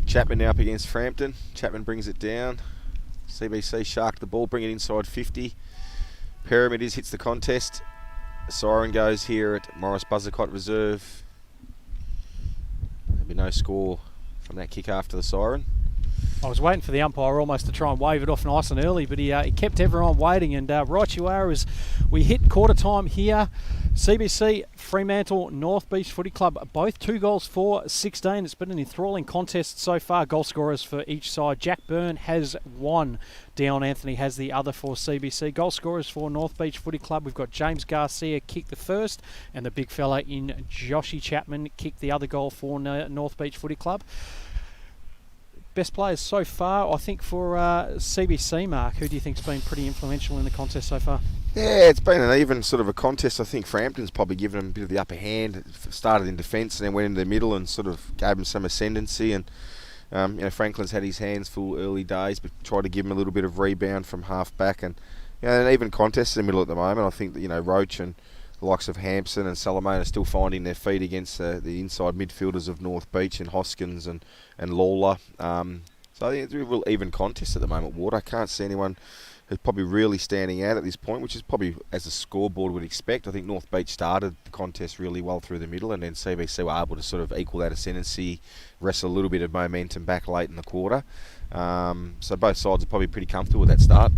Chapman now up against Frampton. Chapman brings it down. CBC shark the ball, bring it inside 50. Pyramids hits the contest. A siren goes here at Morris Buzzercott Reserve. There'll be no score from that kick after the siren. I was waiting for the umpire almost to try and wave it off nice and early, but he kept everyone waiting. And right you are as we hit quarter time here. CBC, Fremantle, North Beach Footy Club, both 2 goals for 16. It's been an enthralling contest so far. Goal scorers for each side. Jack Byrne has 1. Dion Anthony has the other for CBC. Goal scorers for North Beach Footy Club. We've got James Garcia kick the first, and the big fella in Joshy Chapman kick the other goal for North Beach Footy Club. Best players so far, I think, for CBC, Mark. Who do you think's been pretty influential in the contest so far? Yeah, it's been an even sort of a contest. I think Frampton's probably given them a bit of the upper hand. It started in defence and then went into the middle and sort of gave them some ascendancy. And Franklin's had his hands full early days, but tried to give him a little bit of rebound from half back. And an even contest in the middle at the moment. I think that Roach and the likes of Hampson and Salomone are still finding their feet against the inside midfielders of North Beach and Hoskins and Lawler. So I think it's a real even contest at the moment, Ward. I can't see anyone who's probably really standing out at this point, which is probably as the scoreboard would expect. I think North Beach started the contest really well through the middle, and then CBC were able to sort of equal that ascendancy, wrestle a little bit of momentum back late in the quarter. So both sides are probably pretty comfortable with that start.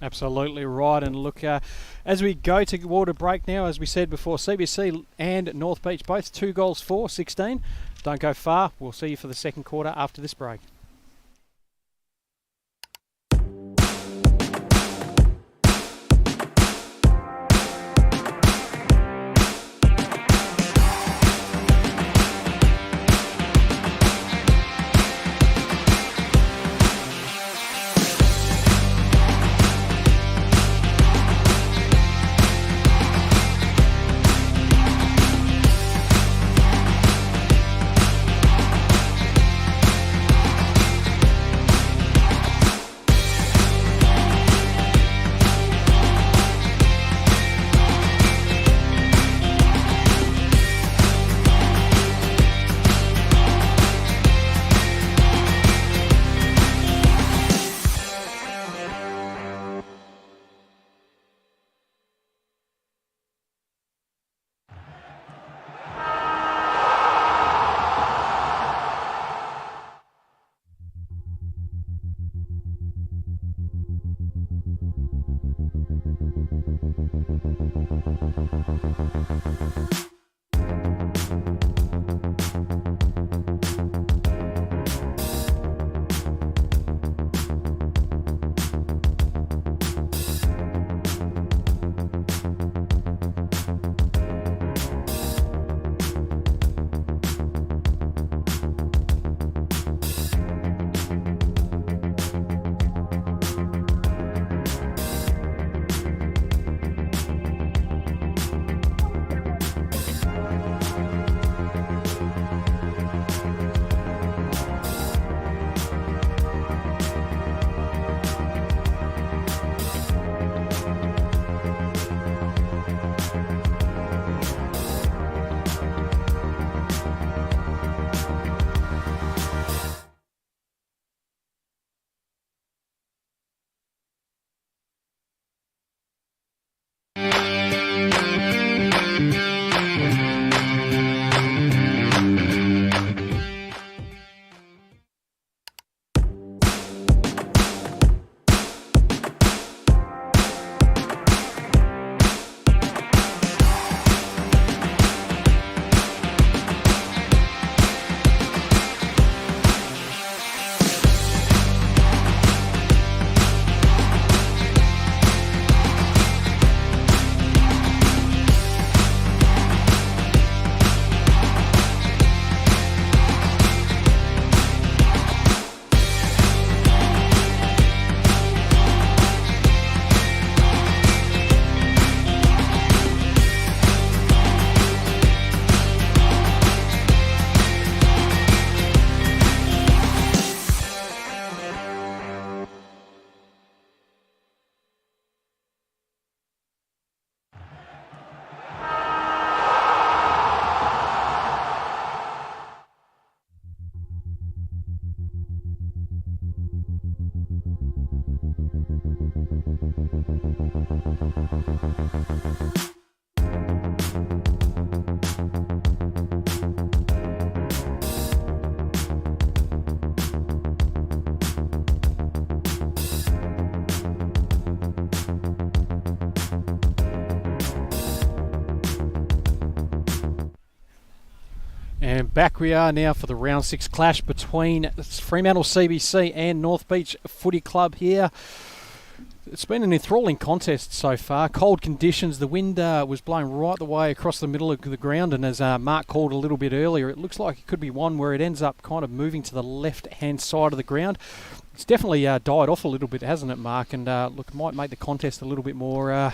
Absolutely right. And look, as we go toward a break now, as we said before, CBC and North Beach both 2 goals for 16. Don't go far. We'll see you for the second quarter after this break. And back we are now for the round 6 clash between Fremantle CBC and North Beach Footy Club here. It's been an enthralling contest so far. Cold conditions, the wind was blowing right the way across the middle of the ground, and as Mark called a little bit earlier, it looks like it could be one where it ends up kind of moving to the left-hand side of the ground. It's definitely died off a little bit, hasn't it, Mark? And look, it might make the contest a little bit more,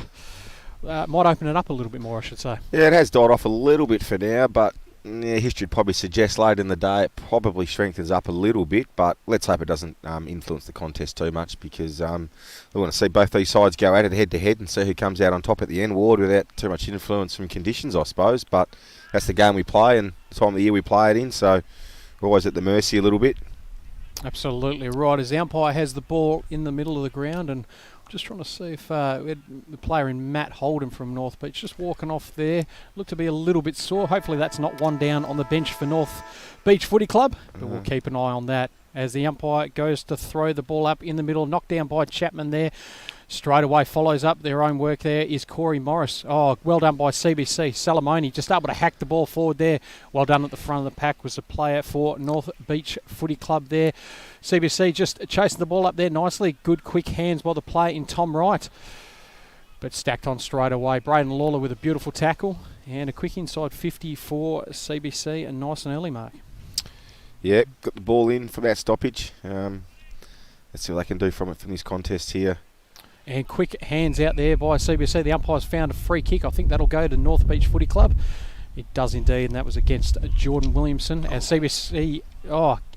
might open it up a little bit more, I should say. Yeah, it has died off a little bit for now, but history would probably suggest later in the day it probably strengthens up a little bit, but let's hope it doesn't influence the contest too much, because we want to see both these sides go at it head-to-head and see who comes out on top at the end, Ward, without too much influence from conditions, I suppose. But that's the game we play and the time of the year we play it in, so we're always at the mercy a little bit. Absolutely right, as the umpire has the ball in the middle of the ground, and just trying to see if we had the player in Matt Holden from North Beach just walking off there. Looked to be a little bit sore. Hopefully that's not one down on the bench for North Beach Footy Club, but we'll keep an eye on that as the umpire goes to throw the ball up in the middle. Knocked down by Chapman there. Straight away follows up their own work there is Corey Morris. Oh, well done by CBC. Salamoni just able to hack the ball forward there. Well done at the front of the pack was the player for North Beach Footy Club there. CBC just chasing the ball up there nicely. Good quick hands by the player in Tom Wright. But stacked on straight away. Braden Lawler with a beautiful tackle. And a quick inside 50 for CBC. A nice and early mark. Yeah, got the ball in for that stoppage. Let's see what they can do from this contest here. And quick hands out there by CBC. The umpire's found a free kick. I think that'll go to North Beach Footy Club. It does indeed, and that was against Jordan Williamson. And CBC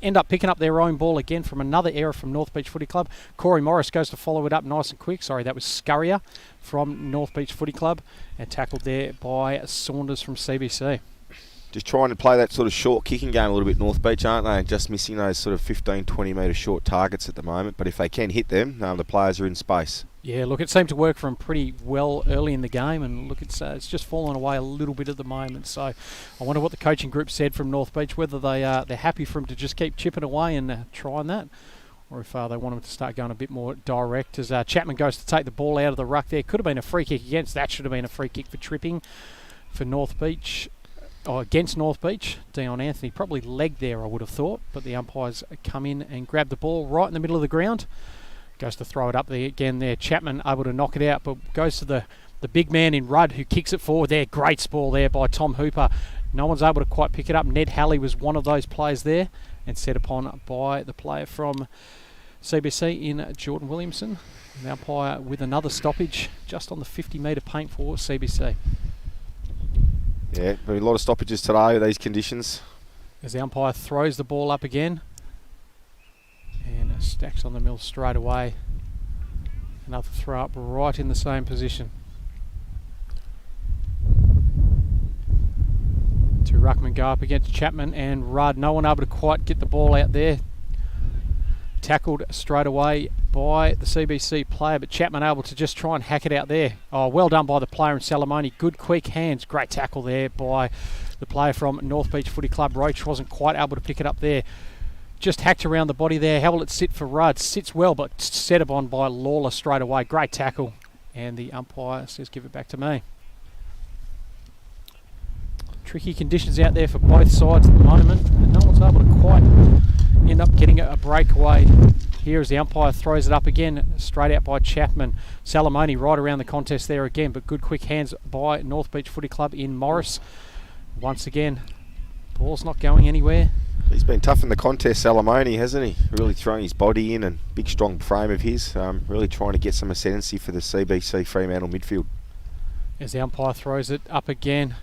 end up picking up their own ball again from another error from North Beach Footy Club. Corey Morris goes to follow it up nice and quick. Sorry, that was Scurrier from North Beach Footy Club. And tackled there by Saunders from CBC. Just trying to play that sort of short kicking game a little bit, North Beach, aren't they? Just missing those sort of 15, 20 metre short targets at the moment. But if they can hit them, the players are in space. Yeah, look, it seemed to work for them pretty well early in the game, and look, it's just fallen away a little bit at the moment. So I wonder what the coaching group said from North Beach, whether they're happy for him to just keep chipping away and trying that, or if they want him to start going a bit more direct. As Chapman goes to take the ball out of the ruck there, could have been a free kick against. That should have been a free kick for tripping for North Beach. Against North Beach. Dion Anthony probably legged there, I would have thought, but the umpires come in and grab the ball right in the middle of the ground. Goes to throw it up there again there. Chapman able to knock it out, but goes to the big man in Rudd who kicks it forward there. Great ball there by Tom Hooper. No one's able to quite pick it up. Ned Halley was one of those players there and set upon by the player from CBC in Jordan Williamson. The umpire with another stoppage just on the 50-metre paint for CBC. Yeah, a lot of stoppages today with these conditions. As the umpire throws the ball up again. And stacks on the mill straight away. Another throw up right in the same position. Two ruckmen go up against Chapman and Rudd. No one able to quite get the ball out there. Tackled straight away by the CBC player, but Chapman able to just try and hack it out there. Oh, well done by the player in Salamoni. Good quick hands. Great tackle there by the player from North Beach Footy Club. Roach wasn't quite able to pick it up there. Just hacked around the body there. How will it sit for Rudd? Sits well, but set upon by Lawler straight away. Great tackle. And the umpire says, give it back to me. Tricky conditions out there for both sides at the moment. And no one's able to quite end up getting a breakaway here as the umpire throws it up again. Straight out by Chapman. Salamoni right around the contest there again, but good quick hands by North Beach Footy Club in Morris. Once again, ball's not going anywhere. He's been tough in the contest, Salamoni, hasn't he? Really throwing his body in and big strong frame of his. Really trying to get some ascendancy for the CBC Fremantle midfield. As the umpire throws it up again.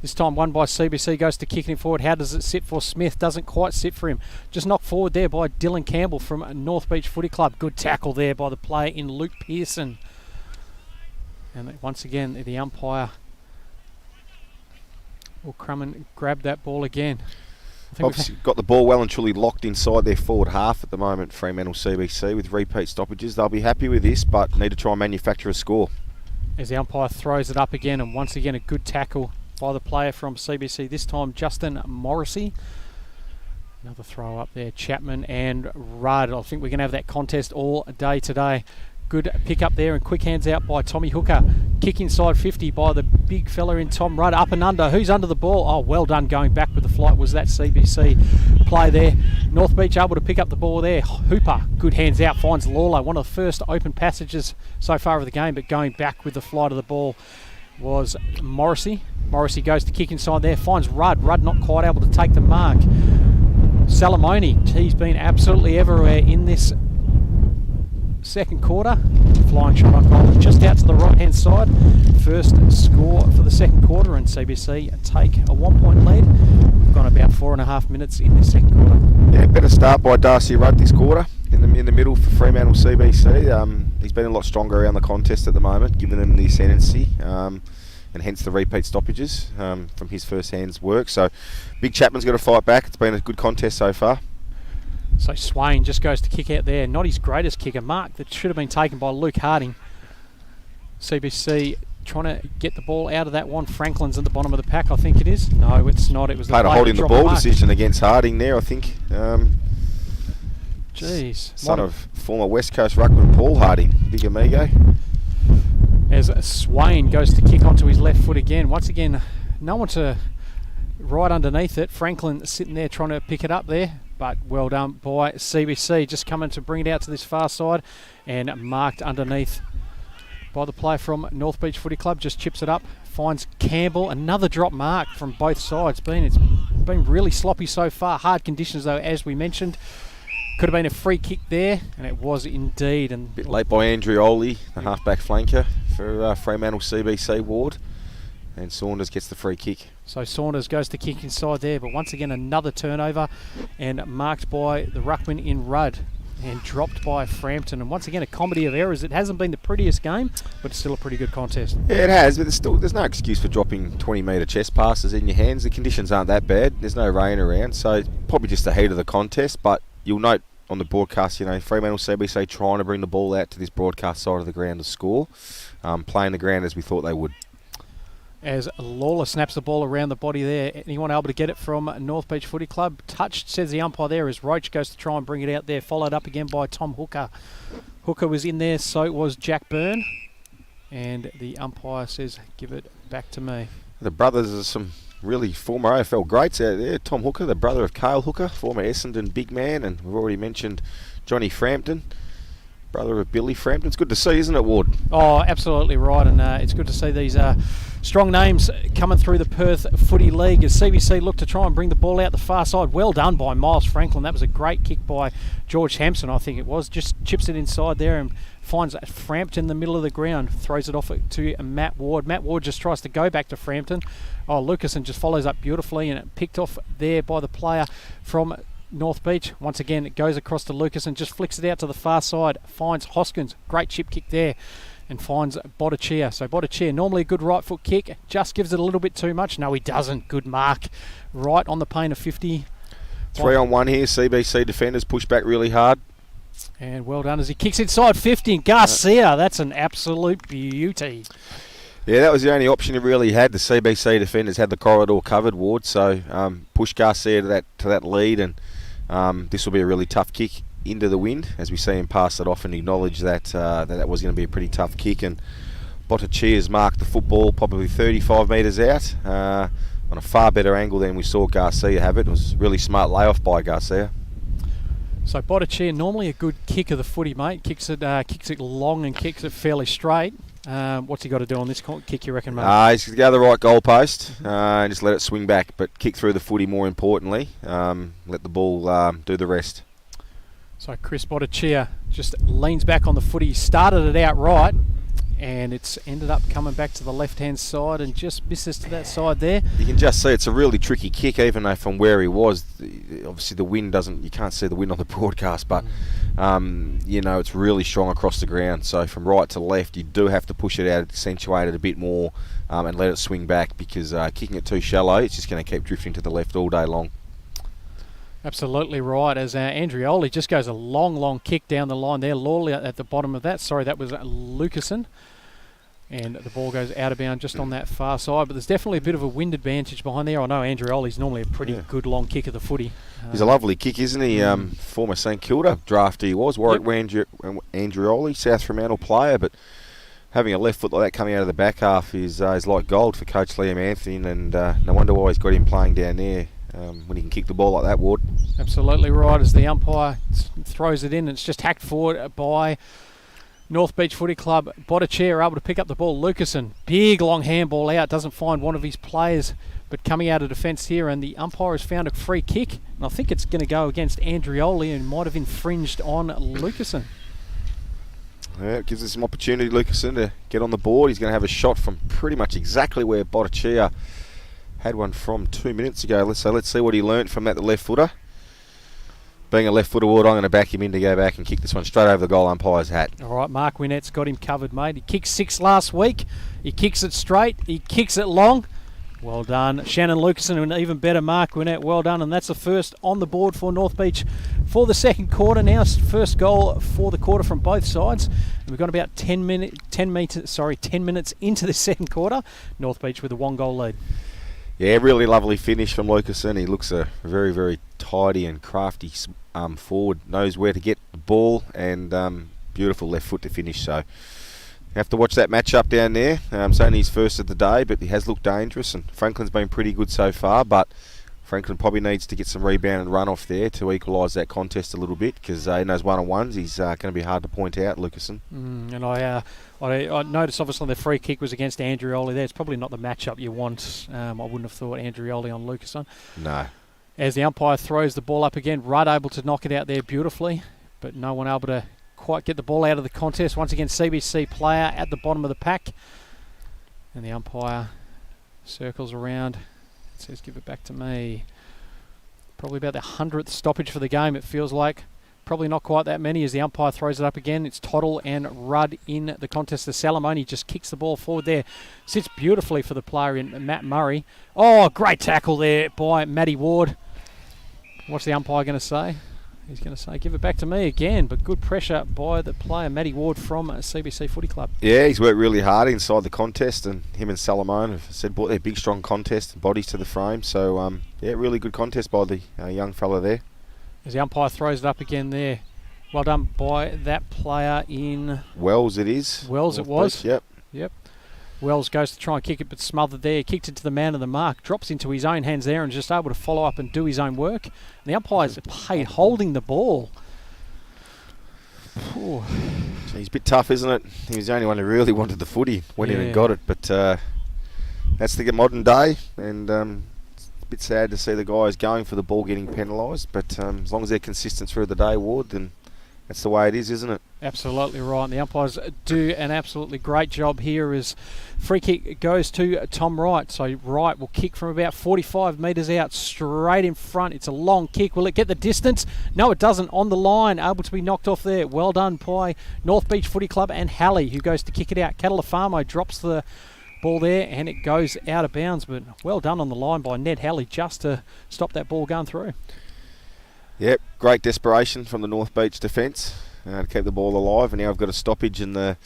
This time one by CBC goes to kicking it forward. How does it sit for Smith? Doesn't quite sit for him. Just knocked forward there by Dylan Campbell from North Beach Footy Club. Good tackle there by the player in Luke Pearson. And once again, the umpire will come and grab that ball again. Obviously got the ball well and truly locked inside their forward half at the moment, Fremantle CBC, with repeat stoppages. They'll be happy with this, but need to try and manufacture a score. As the umpire throws it up again, and once again a good tackle by the player from CBC, this time Justin Morrissey. Another throw up there, Chapman and Rudd. I think we're going to have that contest all day today. Good pick up there and quick hands out by Tommy Hooker. Kick inside 50 by the big fella in Tom Rudd. Up and under. Who's under the ball? Oh, well done going back with the flight. Was that CBC play there? North Beach able to pick up the ball there. Hooper, good hands out, finds Lawler. One of the first open passages so far of the game, but going back with the flight of the ball was Morrissey. Morrissey goes to kick inside there, finds Rudd. Rudd not quite able to take the mark. Salamone, he's been absolutely everywhere in this second quarter. Flying shot on goal just out to the right hand side. First score for the second quarter, and CBC take a 1 point lead. We've gone about 4.5 minutes in this second quarter. Yeah, better start by Darcy Rudd this quarter in the middle for Fremantle CBC. He's been a lot stronger around the contest at the moment, giving them the ascendancy, and hence the repeat stoppages from his first hand's work. So Big Chapman's got to fight back. It's been a good contest so far. So Swain just goes to kick out there. Not his greatest kicker. Mark that should have been taken by Luke Harding. CBC trying to get the ball out of that one. Franklin's at the bottom of the pack, I think it is. No, it's not. It was played a holding the ball decision against Harding there, I think. Jeez. Son of former West Coast ruckman Paul Harding. Big amigo. As Swain goes to kick onto his left foot again. Once again, no one to right underneath it. Franklin sitting there trying to pick it up there. But well done by CBC, just coming to bring it out to this far side and marked underneath by the player from North Beach Footy Club. Just chips it up, finds Campbell. Another drop mark from both sides. It's been really sloppy so far. Hard conditions though, as we mentioned. Could have been a free kick there, and it was indeed. And a bit late by Andrioli, the halfback flanker for Fremantle CBC ward. And Saunders gets the free kick. So Saunders goes to kick inside there, but once again another turnover and marked by the ruckman in Rudd and dropped by Frampton. And once again a comedy of errors. It hasn't been the prettiest game, but it's still a pretty good contest. Yeah, it has, but there's no excuse for dropping 20-metre chest passes in your hands. The conditions aren't that bad. There's no rain around, so it's probably just the heat of the contest. But you'll note on the broadcast, Fremantle CBC trying to bring the ball out to this broadcast side of the ground to score, playing the ground as we thought they would. As Lawler snaps the ball around the body there. Anyone able to get it from North Beach Footy Club? Touched, says the umpire there, as Roach goes to try and bring it out there. Followed up again by Tom Hooker. Hooker was in there, so was Jack Byrne. And the umpire says, give it back to me. The brothers are some really former AFL greats out there. Tom Hooker, the brother of Cale Hooker, former Essendon big man. And we've already mentioned Johnny Frampton, brother of Billy Frampton. It's good to see, isn't it, Ward? Oh, absolutely right, and it's good to see these strong names coming through the Perth Footy League as CBC look to try and bring the ball out the far side. Well done by Miles Franklin. That was a great kick by George Hampson, I think it was. Just chips it inside there and finds Frampton in the middle of the ground. Throws it off to Matt Ward. Matt Ward just tries to go back to Frampton. Oh, Lucasen just follows up beautifully and picked off there by the player from North Beach. Once again, it goes across to Lucas and just flicks it out to the far side. Finds Hoskins. Great chip kick there. And finds Bottichia. So Bottichia, normally a good right foot kick, just gives it a little bit too much. No, he doesn't. Good mark. Right on the pane of 50. 3-on-1 here. CBC defenders push back really hard. And well done as he kicks inside 50. And Garcia, that's an absolute beauty. Yeah, that was the only option he really had. The CBC defenders had the corridor covered, Ward. So push Garcia to that lead, and this will be a really tough kick into the wind as we see him pass it off and acknowledge that that was going to be a pretty tough kick. And Bottichia's marked the football probably 35 metres out on a far better angle than we saw Garcia have it. It was a really smart layoff by Garcia. So Bottichia, normally a good kick of the footy, mate. Kicks it long and kicks it fairly straight. What's he got to do on this kick, you reckon, mate? He's got to go to the right goal post and just let it swing back, but kick through the footy more importantly. Let the ball do the rest. So Chris Bottichia just leans back on the footy. He started it out right, and it's ended up coming back to the left-hand side and just misses to that side there. You can just see it's a really tricky kick, even though from where he was, obviously the wind you can't see the wind on the broadcast, but it's really strong across the ground. So from right to left, you do have to push it out, accentuate it a bit more, and let it swing back, because kicking it too shallow, it's just going to keep drifting to the left all day long. Absolutely right, as Andrioli just goes a long kick down the line there. Lawley at the bottom of that. Sorry, that was Lucasen. And the ball goes out of bounds just on that far side. But there's definitely a bit of a wind advantage behind there. I know Andrioli's normally a pretty good long kick of the footy. He's a lovely kick, isn't he? Former St Kilda draftee he was. Warwick Andrioli, South Fremantle player. But having a left foot like that coming out of the back half is like gold for Coach Liam Anthony. And no wonder why he's got him playing down there when he can kick the ball like that, Ward. Absolutely right. As the umpire throws it in, it's just hacked forward by North Beach Footy Club. Botticelli able to pick up the ball. Lucasen, big long handball out, doesn't find one of his players, but coming out of defence here, and the umpire has found a free kick, and I think it's going to go against Andrioli and might have infringed on Lucasen. Yeah, it gives us some opportunity, Lucasen, to get on the board. He's going to have a shot from pretty much exactly where Botticelli had one from 2 minutes ago. So let's see what he learnt from that, the left footer. Being a left footer, Ward, I'm going to back him in to go back and kick this one straight over the goal umpire's hat. All right, Mark Winnett's got him covered, mate. He kicked 6 last week. He kicks it straight. He kicks it long. Well done. Shannon Lucasen, an even better Mark Winnett. Well done. And that's the first on the board for North Beach for the second quarter. Now, first goal for the quarter from both sides. And we've got about 10 minutes into the second quarter. North Beach with a 1-goal lead. Yeah, really lovely finish from Lucasen. He looks a very, very tidy and crafty forward. Knows where to get the ball, and beautiful left foot to finish. So you have to watch that match up down there. It's only his first of the day, but he has looked dangerous, and Franklin's been pretty good so far, but Franklin probably needs to get some rebound and run off there to equalise that contest a little bit, because in those one-on-ones he's going to be hard to point out, Lucasen. And I noticed obviously the free kick was against Andrioli there. It's probably not the matchup you want. I wouldn't have thought Andrioli on Lucasen. No. As the umpire throws the ball up again, Rudd able to knock it out there beautifully, but no one able to quite get the ball out of the contest. Once again, CBC player at the bottom of the pack. And the umpire circles around. It says, give it back to me. Probably about the 100th stoppage for the game, it feels like. Probably not quite that many as the umpire throws it up again. It's Toddle and Rudd in the contest. The Salamoni just kicks the ball forward there. Sits beautifully for the player in Matt Murray. Oh, great tackle there by Matty Ward. What's the umpire going to say? He's going to say, give it back to me again, but good pressure by the player, Matty Ward from CBC Footy Club. Yeah, he's worked really hard inside the contest, and him and Salamone have said brought their big, strong contest and bodies to the frame. So, yeah, really good contest by the young fella there. As the umpire throws it up again there. Well done by that player in... Wells it is. Wells it was. Yep. Wells goes to try and kick it, but smothered there. Kicked it to the man of the mark. Drops into his own hands there and just able to follow up and do his own work. And the umpire's paid holding the ball. Ooh. So he's a bit tough, isn't it? He was the only one who really wanted the footy. Went in and got it. But that's the modern day. And it's a bit sad to see the guys going for the ball getting penalised. But as long as they're consistent through the day, Ward, then that's the way it is, isn't it? Absolutely right. And the umpires do an absolutely great job here as free kick goes to Tom Wright. So Wright will kick from about 45 metres out straight in front. It's a long kick. Will it get the distance? No, it doesn't. On the line, able to be knocked off there. Well done by North Beach Footy Club and Halley, who goes to kick it out. Catalafamo drops the ball there and it goes out of bounds. But well done on the line by Ned Halley just to stop that ball going through. Yep, great desperation from the North Beach defence to keep the ball alive, and now I've got a stoppage in the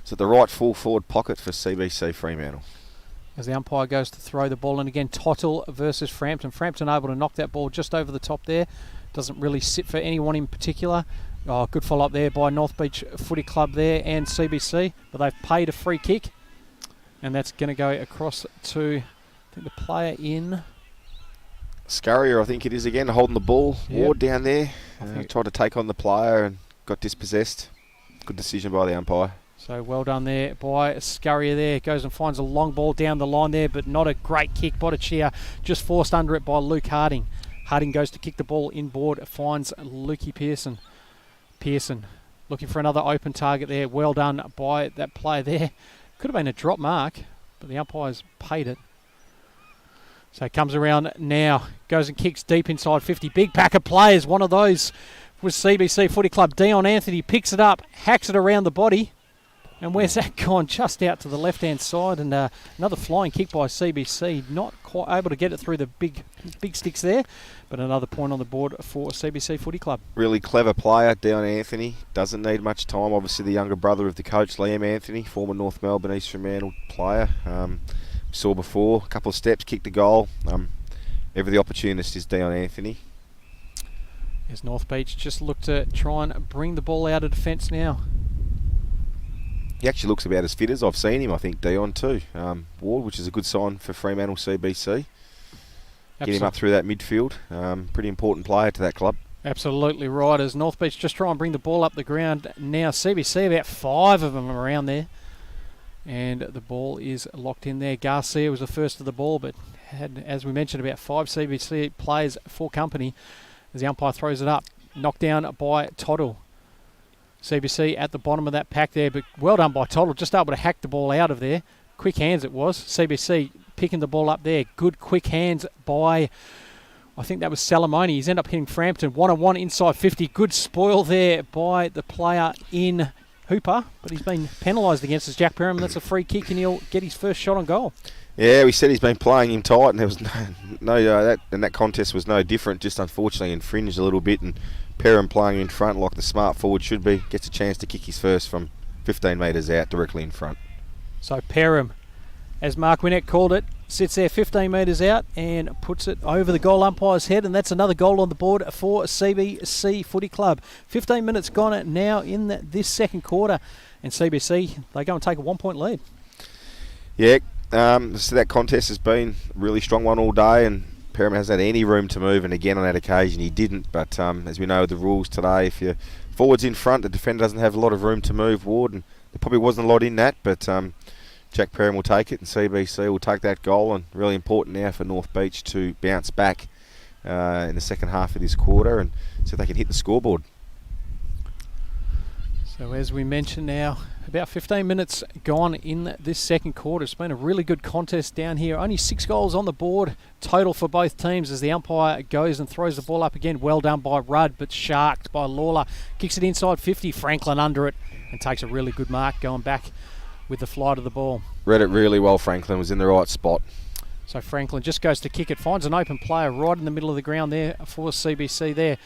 right full forward pocket for CBC Fremantle. As the umpire goes to throw the ball in again, Tottle versus Frampton. Frampton able to knock that ball just over the top there. Doesn't really sit for anyone in particular. Oh, good follow up there by North Beach Footy Club there and CBC, but they've paid a free kick, and that's going to go across to I think the player in... Scurrier, I think it is again, holding the ball. Yep. Ward down there. Tried to take on the player and got dispossessed. Good decision by the umpire. So well done there by Scurrier there. Goes and finds a long ball down the line there, but not a great kick. Botticelli just forced under it by Luke Harding. Harding goes to kick the ball inboard. Finds Lukey Pearson. Pearson looking for another open target there. Well done by that player there. Could have been a drop mark, but the umpires paid it. So it comes around now, goes and kicks deep inside 50. Big pack of players. One of those was CBC Footy Club. Dion Anthony picks it up, hacks it around the body, And where's that gone? Just out to the left-hand side, and another flying kick by CBC. Not quite able to get it through the big sticks there, but another point on the board for CBC Footy Club. Really clever player, Dion Anthony. Doesn't need much time. Obviously the younger brother of the coach, Liam Anthony, former North Melbourne East Fremantle player. Saw before, a couple of steps, kicked a goal. Ever the opportunist is Dion Anthony. As North Beach just look to try and bring the ball out of defence now. He actually looks about as fit as I've seen him, I think, Dion too. Ward, which is a good sign for Fremantle CBC. Get him up through that midfield. Pretty important player to that club. Absolutely right. As North Beach just try and bring the ball up the ground now. CBC, about 5 of them around there. And the ball is locked in there. Garcia was the first of the ball, but had, as we mentioned, about 5 CBC players for company as the umpire throws it up. Knocked down by Toddle. CBC at the bottom of that pack there, but well done by Toddle, just able to hack the ball out of there. Quick hands it was. CBC picking the ball up there. Good quick hands by, I think that was Salamone. He's ended up hitting Frampton. 1-on-1 inside 50. Good spoil there by the player in Hooper, but he's been penalised against us, Jack Perham. That's a free kick and he'll get his first shot on goal. Yeah, we said he's been playing him tight, and there was that contest was no different. Just unfortunately infringed a little bit, and Perham playing in front like the smart forward should be, gets a chance to kick his first from 15 metres out directly in front. So Perham, as Mark Winnick called it, sits there 15 metres out and puts it over the goal umpire's head, and that's another goal on the board for CBC Footy Club. 15 minutes gone now in this second quarter, and CBC, they go and take a 1-point lead. Yeah, so that contest has been a really strong one all day, and Perham hasn't had any room to move, and again on that occasion he didn't. But as we know the rules today, if your forward's in front, the defender doesn't have a lot of room to move, Ward, and there probably wasn't a lot in that, but Jack Perham will take it, and CBC will take that goal, and really important now for North Beach to bounce back in the second half of this quarter and so they can hit the scoreboard. So as we mentioned now, about 15 minutes gone in this second quarter. It's been a really good contest down here. Only 6 goals on the board total for both teams as the umpire goes and throws the ball up again. Well done by Rudd, but sharked by Lawler. Kicks it inside 50, Franklin under it, and takes a really good mark going back with the flight of the ball. Read it really well, Franklin was in the right spot. So Franklin just goes to kick it, finds an open player right in the middle of the ground there for CBC there.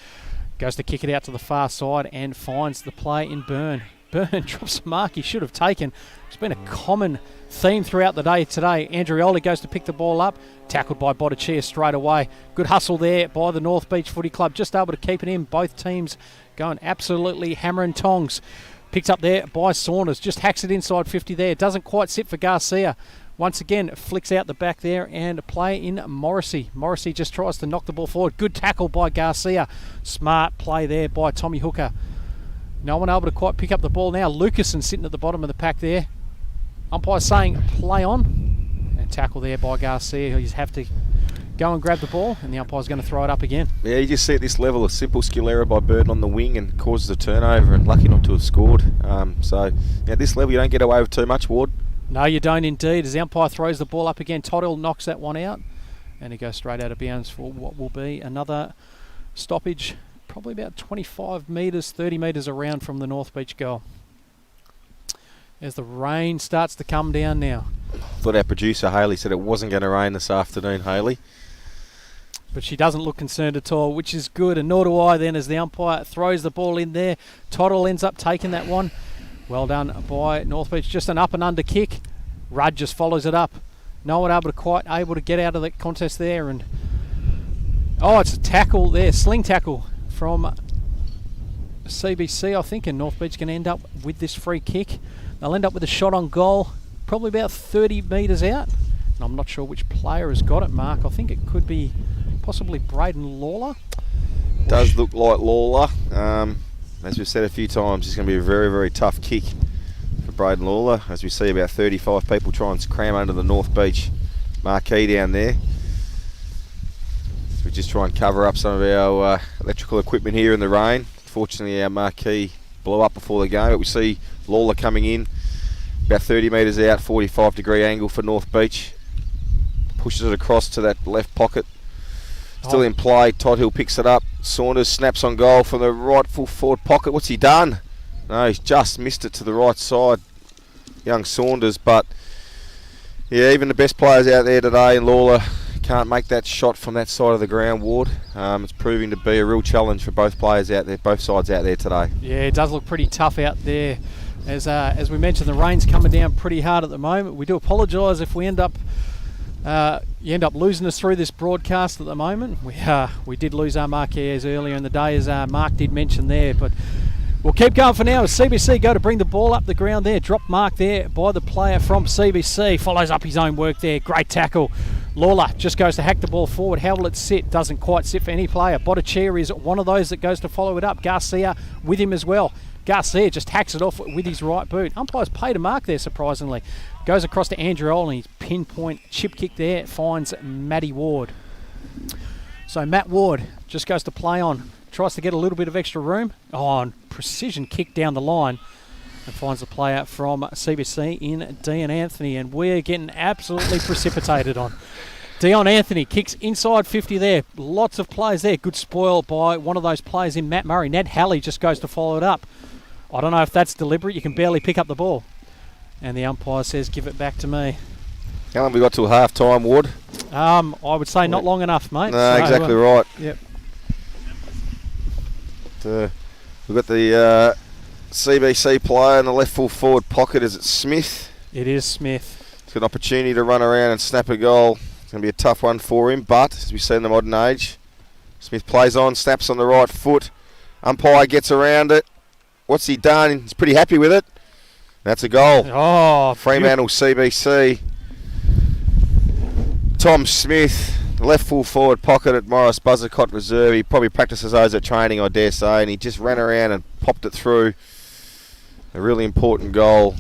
Goes to kick it out to the far side and finds the play in Byrne. Byrne drops a mark he should have taken. It's been a common theme throughout the day today. Andrioli goes to pick the ball up, tackled by Botticia straight away. Good hustle there by the North Beach Footy Club, just able to keep it in. Both teams going absolutely hammer and tongs. Picked up there by Saunders, just hacks it inside 50 there. Doesn't quite sit for Garcia. Once again, flicks out the back there and play in Morrissey. Morrissey just tries to knock the ball forward. Good tackle by Garcia. Smart play there by Tommy Hooker. No one able to quite pick up the ball now. Lucasen sitting at the bottom of the pack there. Umpire saying play on. And tackle there by Garcia. He'll just have to go and grab the ball, and the umpire's going to throw it up again. Yeah, you just see at this level a simple skill error by Burton on the wing and causes a turnover, and lucky not to have scored. So at this level you don't get away with too much, Ward. No, you don't indeed. As the umpire throws the ball up again, Toddle knocks that one out, and he goes straight out of bounds for what will be another stoppage, probably about 25 metres, 30 metres around from the North Beach goal. As the rain starts to come down now. Thought our producer Hayley said it wasn't going to rain this afternoon, Hayley. But she doesn't look concerned at all, which is good, and nor do I then as the umpire throws the ball in there. Toddle ends up taking that one. Well done by North Beach. Just an up and under kick. Rudd just follows it up. No one quite able to get out of the contest there. And it's a tackle there, sling tackle from CBC, I think, and North Beach can end up with this free kick. They'll end up with a shot on goal, probably about 30 metres out. And I'm not sure which player has got it, Mark. I think it could be possibly Braden Lawler. Does look like Lawler. As we've said a few times, it's going to be a very, very tough kick for Braden Lawler. As we see about 35 people try and cram under the North Beach marquee down there. So we just try and cover up some of our electrical equipment here in the rain. Fortunately, our marquee blew up before the game, but we see Lawler coming in about 30 metres out, 45-degree angle for North Beach. Pushes it across to that left pocket. Still in play. Todd Hill picks it up. Saunders snaps on goal from the right full forward pocket. What's he done? No, he's just missed it to the right side. young Saunders, but yeah, even the best players out there today, and Lawler can't make that shot from that side of the ground, Ward. It's proving to be a real challenge for both players out there, both sides out there today. Yeah, it does look pretty tough out there. As we mentioned, the rain's coming down pretty hard at the moment. We do apologise if we you end up losing us through this broadcast at the moment. We did lose our Marquez earlier in the day, as Mark did mention there, but we'll keep going for now as CBC go to bring the ball up the ground there. Drop mark there by the player from CBC. Follows up his own work there. Great tackle. Lawler just goes to hack the ball forward. How will it sit? Doesn't quite sit for any player. Botticelli is one of those that goes to follow it up. Garcia with him as well. Garcia just hacks it off with his right boot. Umpires paid a mark there, surprisingly. Goes across to Andreoli. Pinpoint chip kick there. Finds Matty Ward. So Matt Ward just goes to play on. Tries to get a little bit of extra room. And precision kick down the line. And finds the player from CBC in Dion Anthony. And we're getting absolutely precipitated on. Dion Anthony kicks inside 50 there. Lots of plays there. Good spoil by one of those players in Matt Murray. Ned Halley just goes to follow it up. I don't know if that's deliberate. You can barely pick up the ball. And the umpire says, give it back to me. How long have we got till half time, Ward? I would say not long enough, mate. No, exactly right. Yep. We've got the CBC player in the left full forward pocket. Is it Smith? It is Smith. He's got an opportunity to run around and snap a goal. It's going to be a tough one for him, but as we see in the modern age, Smith plays on, snaps on the right foot. Umpire gets around it. What's he done? He's pretty happy with it. That's a goal. Oh, Fremantle CBC. Tom Smith, left full forward pocket at Morris Buzzercott Reserve. He probably practices those at training, I dare say, and he just ran around and popped it through. A really important goal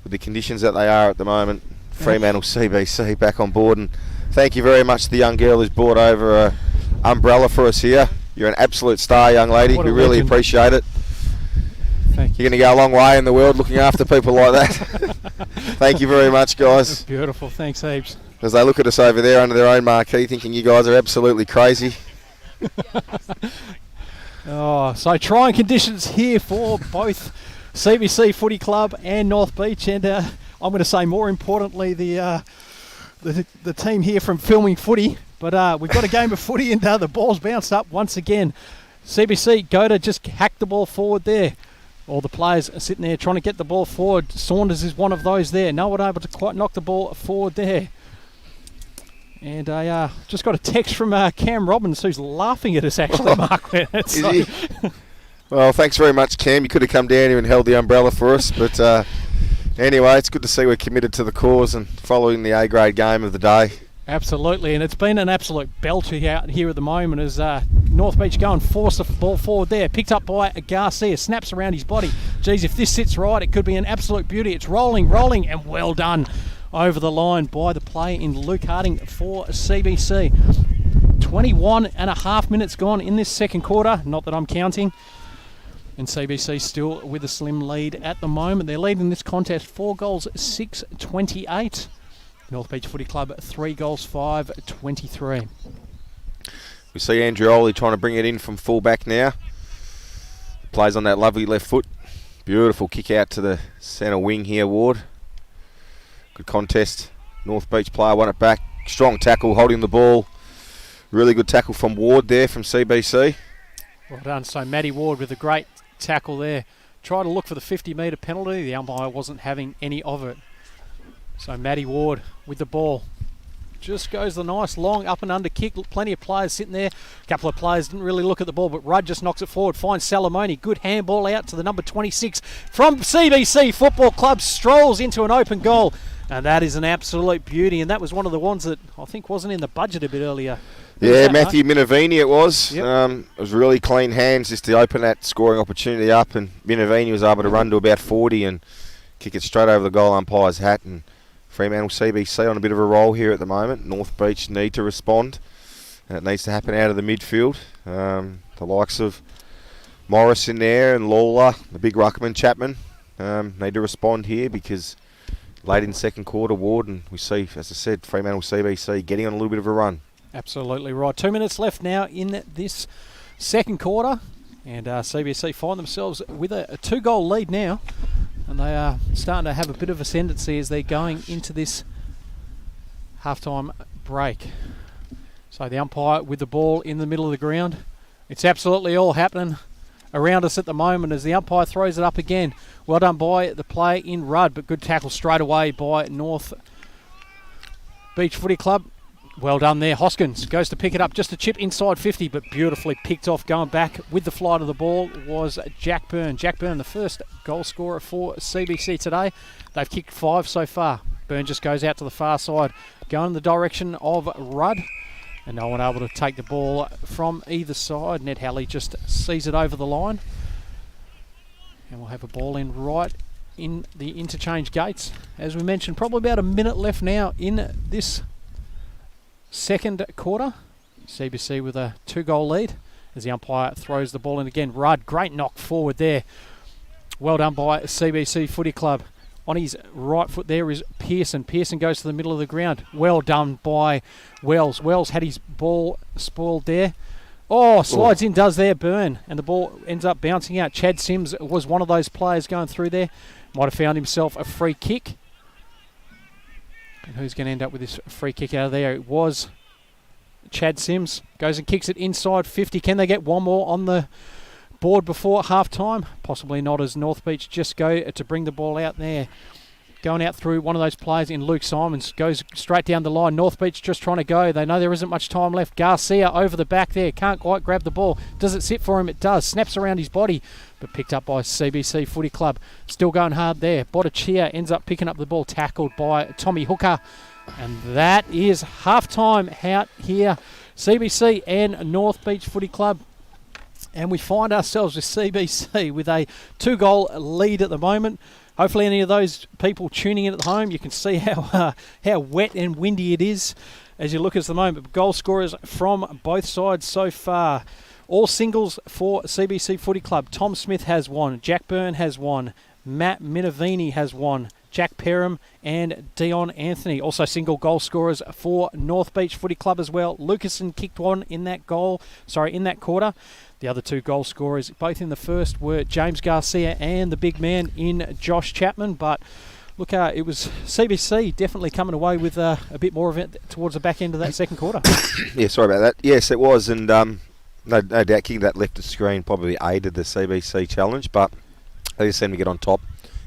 with the conditions that they are at the moment. Fremantle CBC back on board, and thank you very much to the young girl who's brought over an umbrella for us here. You're an absolute star, young lady. We really legend. Appreciate it. Thank you. You're going to go a long way in the world looking after people like that. Thank you very much, guys. That's beautiful. Thanks heaps. As they look at us over there under their own marquee, thinking you guys are absolutely crazy. So trying conditions here for both CBC Footy Club and North Beach, and I'm going to say more importantly the team here from Filming Footy. But we've got a game of footy, and the ball's bounced up once again. CBC go to just hack the ball forward there. All the players are sitting there trying to get the ball forward. Saunders is one of those there. No one able to quite knock the ball forward there. And I just got a text from Cam Robbins, who's laughing at us actually, Mark. Is he? Well, thanks very much, Cam. You could have come down here and held the umbrella for us. But anyway, it's good to see we're committed to the cause and following the A-grade game of the day. Absolutely, and it's been an absolute belter out here at the moment as North Beach go and force the ball forward there. Picked up by Garcia, snaps around his body. Geez, if this sits right, it could be an absolute beauty. It's rolling, and well done over the line by the play in Luke Harding for CBC. 21 and a half minutes gone in this second quarter, not that I'm counting. And CBC still with a slim lead at the moment. They're leading this contest 4 goals, 6-28. North Beach Footy Club 3 goals, 5-23. We see Andreoli trying to bring it in from full back now. Plays on that lovely left foot. Beautiful kick out to the centre wing here, Ward. Good contest. North Beach player won it back. Strong tackle, holding the ball. Really good tackle from Ward there from CBC. Well done. So Matty Ward with a great tackle there. Tried to look for the 50-metre penalty. The umpire wasn't having any of it. So Matty Ward with the ball. Just goes the nice long up and under kick. Plenty of players sitting there. A couple of players didn't really look at the ball, but Rudd just knocks it forward. Finds Salamoni. Good handball out to the number 26 from CBC Football Club. Strolls into an open goal. And that is an absolute beauty. And that was one of the ones that I think wasn't in the budget a bit earlier. Yeah, Matthew Minervini it was. Yep. It was really clean hands just to open that scoring opportunity up. And Minervini was able to run to about 40 and kick it straight over the goal umpire's hat. And Fremantle CBC on a bit of a roll here at the moment. North Beach need to respond, and it needs to happen out of the midfield. The likes of Morris in there and Lawler, the big ruckman Chapman, need to respond here because late in the second quarter, Ward, and we see, as I said, Fremantle CBC getting on a little bit of a run. Absolutely right. 2 minutes left now in this second quarter, and CBC find themselves with a 2-goal lead now. and they are starting to have a bit of ascendancy as they're going into this halftime break. So the umpire with the ball in the middle of the ground. It's absolutely all happening around us at the moment as the umpire throws it up again. Well done by the play in Rudd, but good tackle straight away by North Beach Footy Club. Well done there. Hoskins goes to pick it up, just a chip inside 50, but beautifully picked off. Going back with the flight of the ball was Jack Byrne. Jack Byrne, the first goal scorer for CBC today. They've kicked 5 so far. Byrne just goes out to the far side, going in the direction of Rudd. And no one able to take the ball from either side. Ned Halley just sees it over the line. And we'll have a ball in right in the interchange gates. As we mentioned, probably about a minute left now in this second quarter. CBC with a 2-goal lead as the umpire throws the ball in again. Rudd, great knock forward there. Well done by CBC Footy Club. On his right foot there is Pearson. Pearson goes to the middle of the ground. Well done by Wells. Wells had his ball spoiled there. Oh, slides in, does there, Byrne. And the ball ends up bouncing out. Chad Sims was one of those players going through there. Might have found himself a free kick. And who's going to end up with this free kick out of there? It was Chad Sims. Goes and kicks it inside 50. Can they get one more on the board before half-time? Possibly not, as North Beach just go to bring the ball out there. Going out through one of those players in Luke Simons. Goes straight down the line. North Beach just trying to go. They know there isn't much time left. Garcia over the back there. Can't quite grab the ball. Does it sit for him? It does. Snaps around his body, but picked up by CBC Footy Club. Still going hard there. Bottichia ends up picking up the ball. Tackled by Tommy Hooker. And that is half-time out here. CBC and North Beach Footy Club. And we find ourselves with CBC with a 2-goal lead at the moment. Hopefully any of those people tuning in at home, you can see how wet and windy it is as you look at the moment. But goal scorers from both sides so far. All singles for CBC Footy Club. Tom Smith has one. Jack Byrne has one. Matt Minavini has one. Jack Perham and Dion Anthony. Also single goal scorers for North Beach Footy Club as well. Lucasen kicked one in that quarter. The other 2 goal scorers, both in the first, were James Garcia and the big man in Josh Chapman. But look, it was CBC definitely coming away with a bit more of it towards the back end of that second quarter. Yeah, sorry about that. Yes, it was, and no doubt kicking that left of screen probably aided the CBC challenge, but they just seemed to get on top,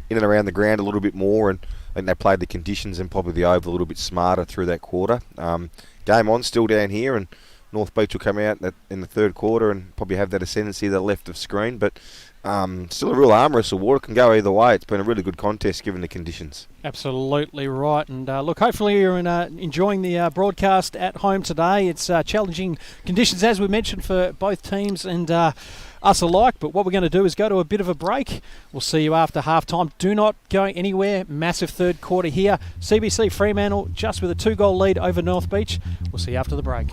in and around the ground a little bit more, and I think they played the conditions and probably the over a little bit smarter through that quarter. Game on still down here, and North Beach will come out in the third quarter and probably have that ascendancy to the left of screen, but still a real arm wrestle. Water can go either way. It's been a really good contest given the conditions. Absolutely right. And look, hopefully you're enjoying the broadcast at home today. It's challenging conditions, as we mentioned, for both teams and us alike. But what we're going to do is go to a bit of a break. We'll see you after half-time. Do not go anywhere. Massive third quarter here. CBC Fremantle just with a 2-goal lead over North Beach. We'll see you after the break.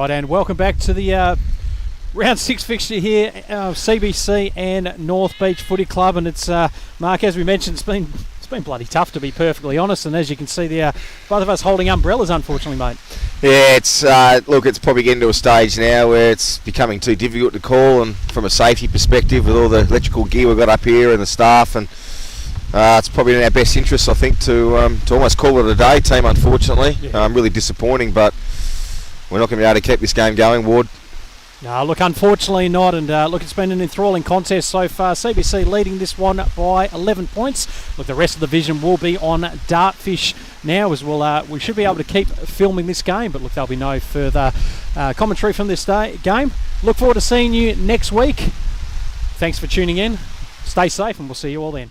Right, and welcome back to the round 6 fixture here, CBC and North Beach Footy Club. And it's, Mark, as we mentioned, it's been bloody tough, to be perfectly honest. And as you can see, both of us holding umbrellas, unfortunately, mate. Yeah, it's look, it's probably getting to a stage now where it's becoming too difficult to call, and from a safety perspective, with all the electrical gear we've got up here and the staff, and it's probably in our best interest, I think, to almost call it a day, team. Unfortunately, really disappointing, but we're not going to be able to keep this game going, Ward. No, look, unfortunately not. And look, it's been an enthralling contest so far. CBC leading this one by 11 points. Look, the rest of the division will be on Dartfish now, as we should be able to keep filming this game. But look, there'll be no further commentary from this game. Look forward to seeing you next week. Thanks for tuning in. Stay safe, and we'll see you all then.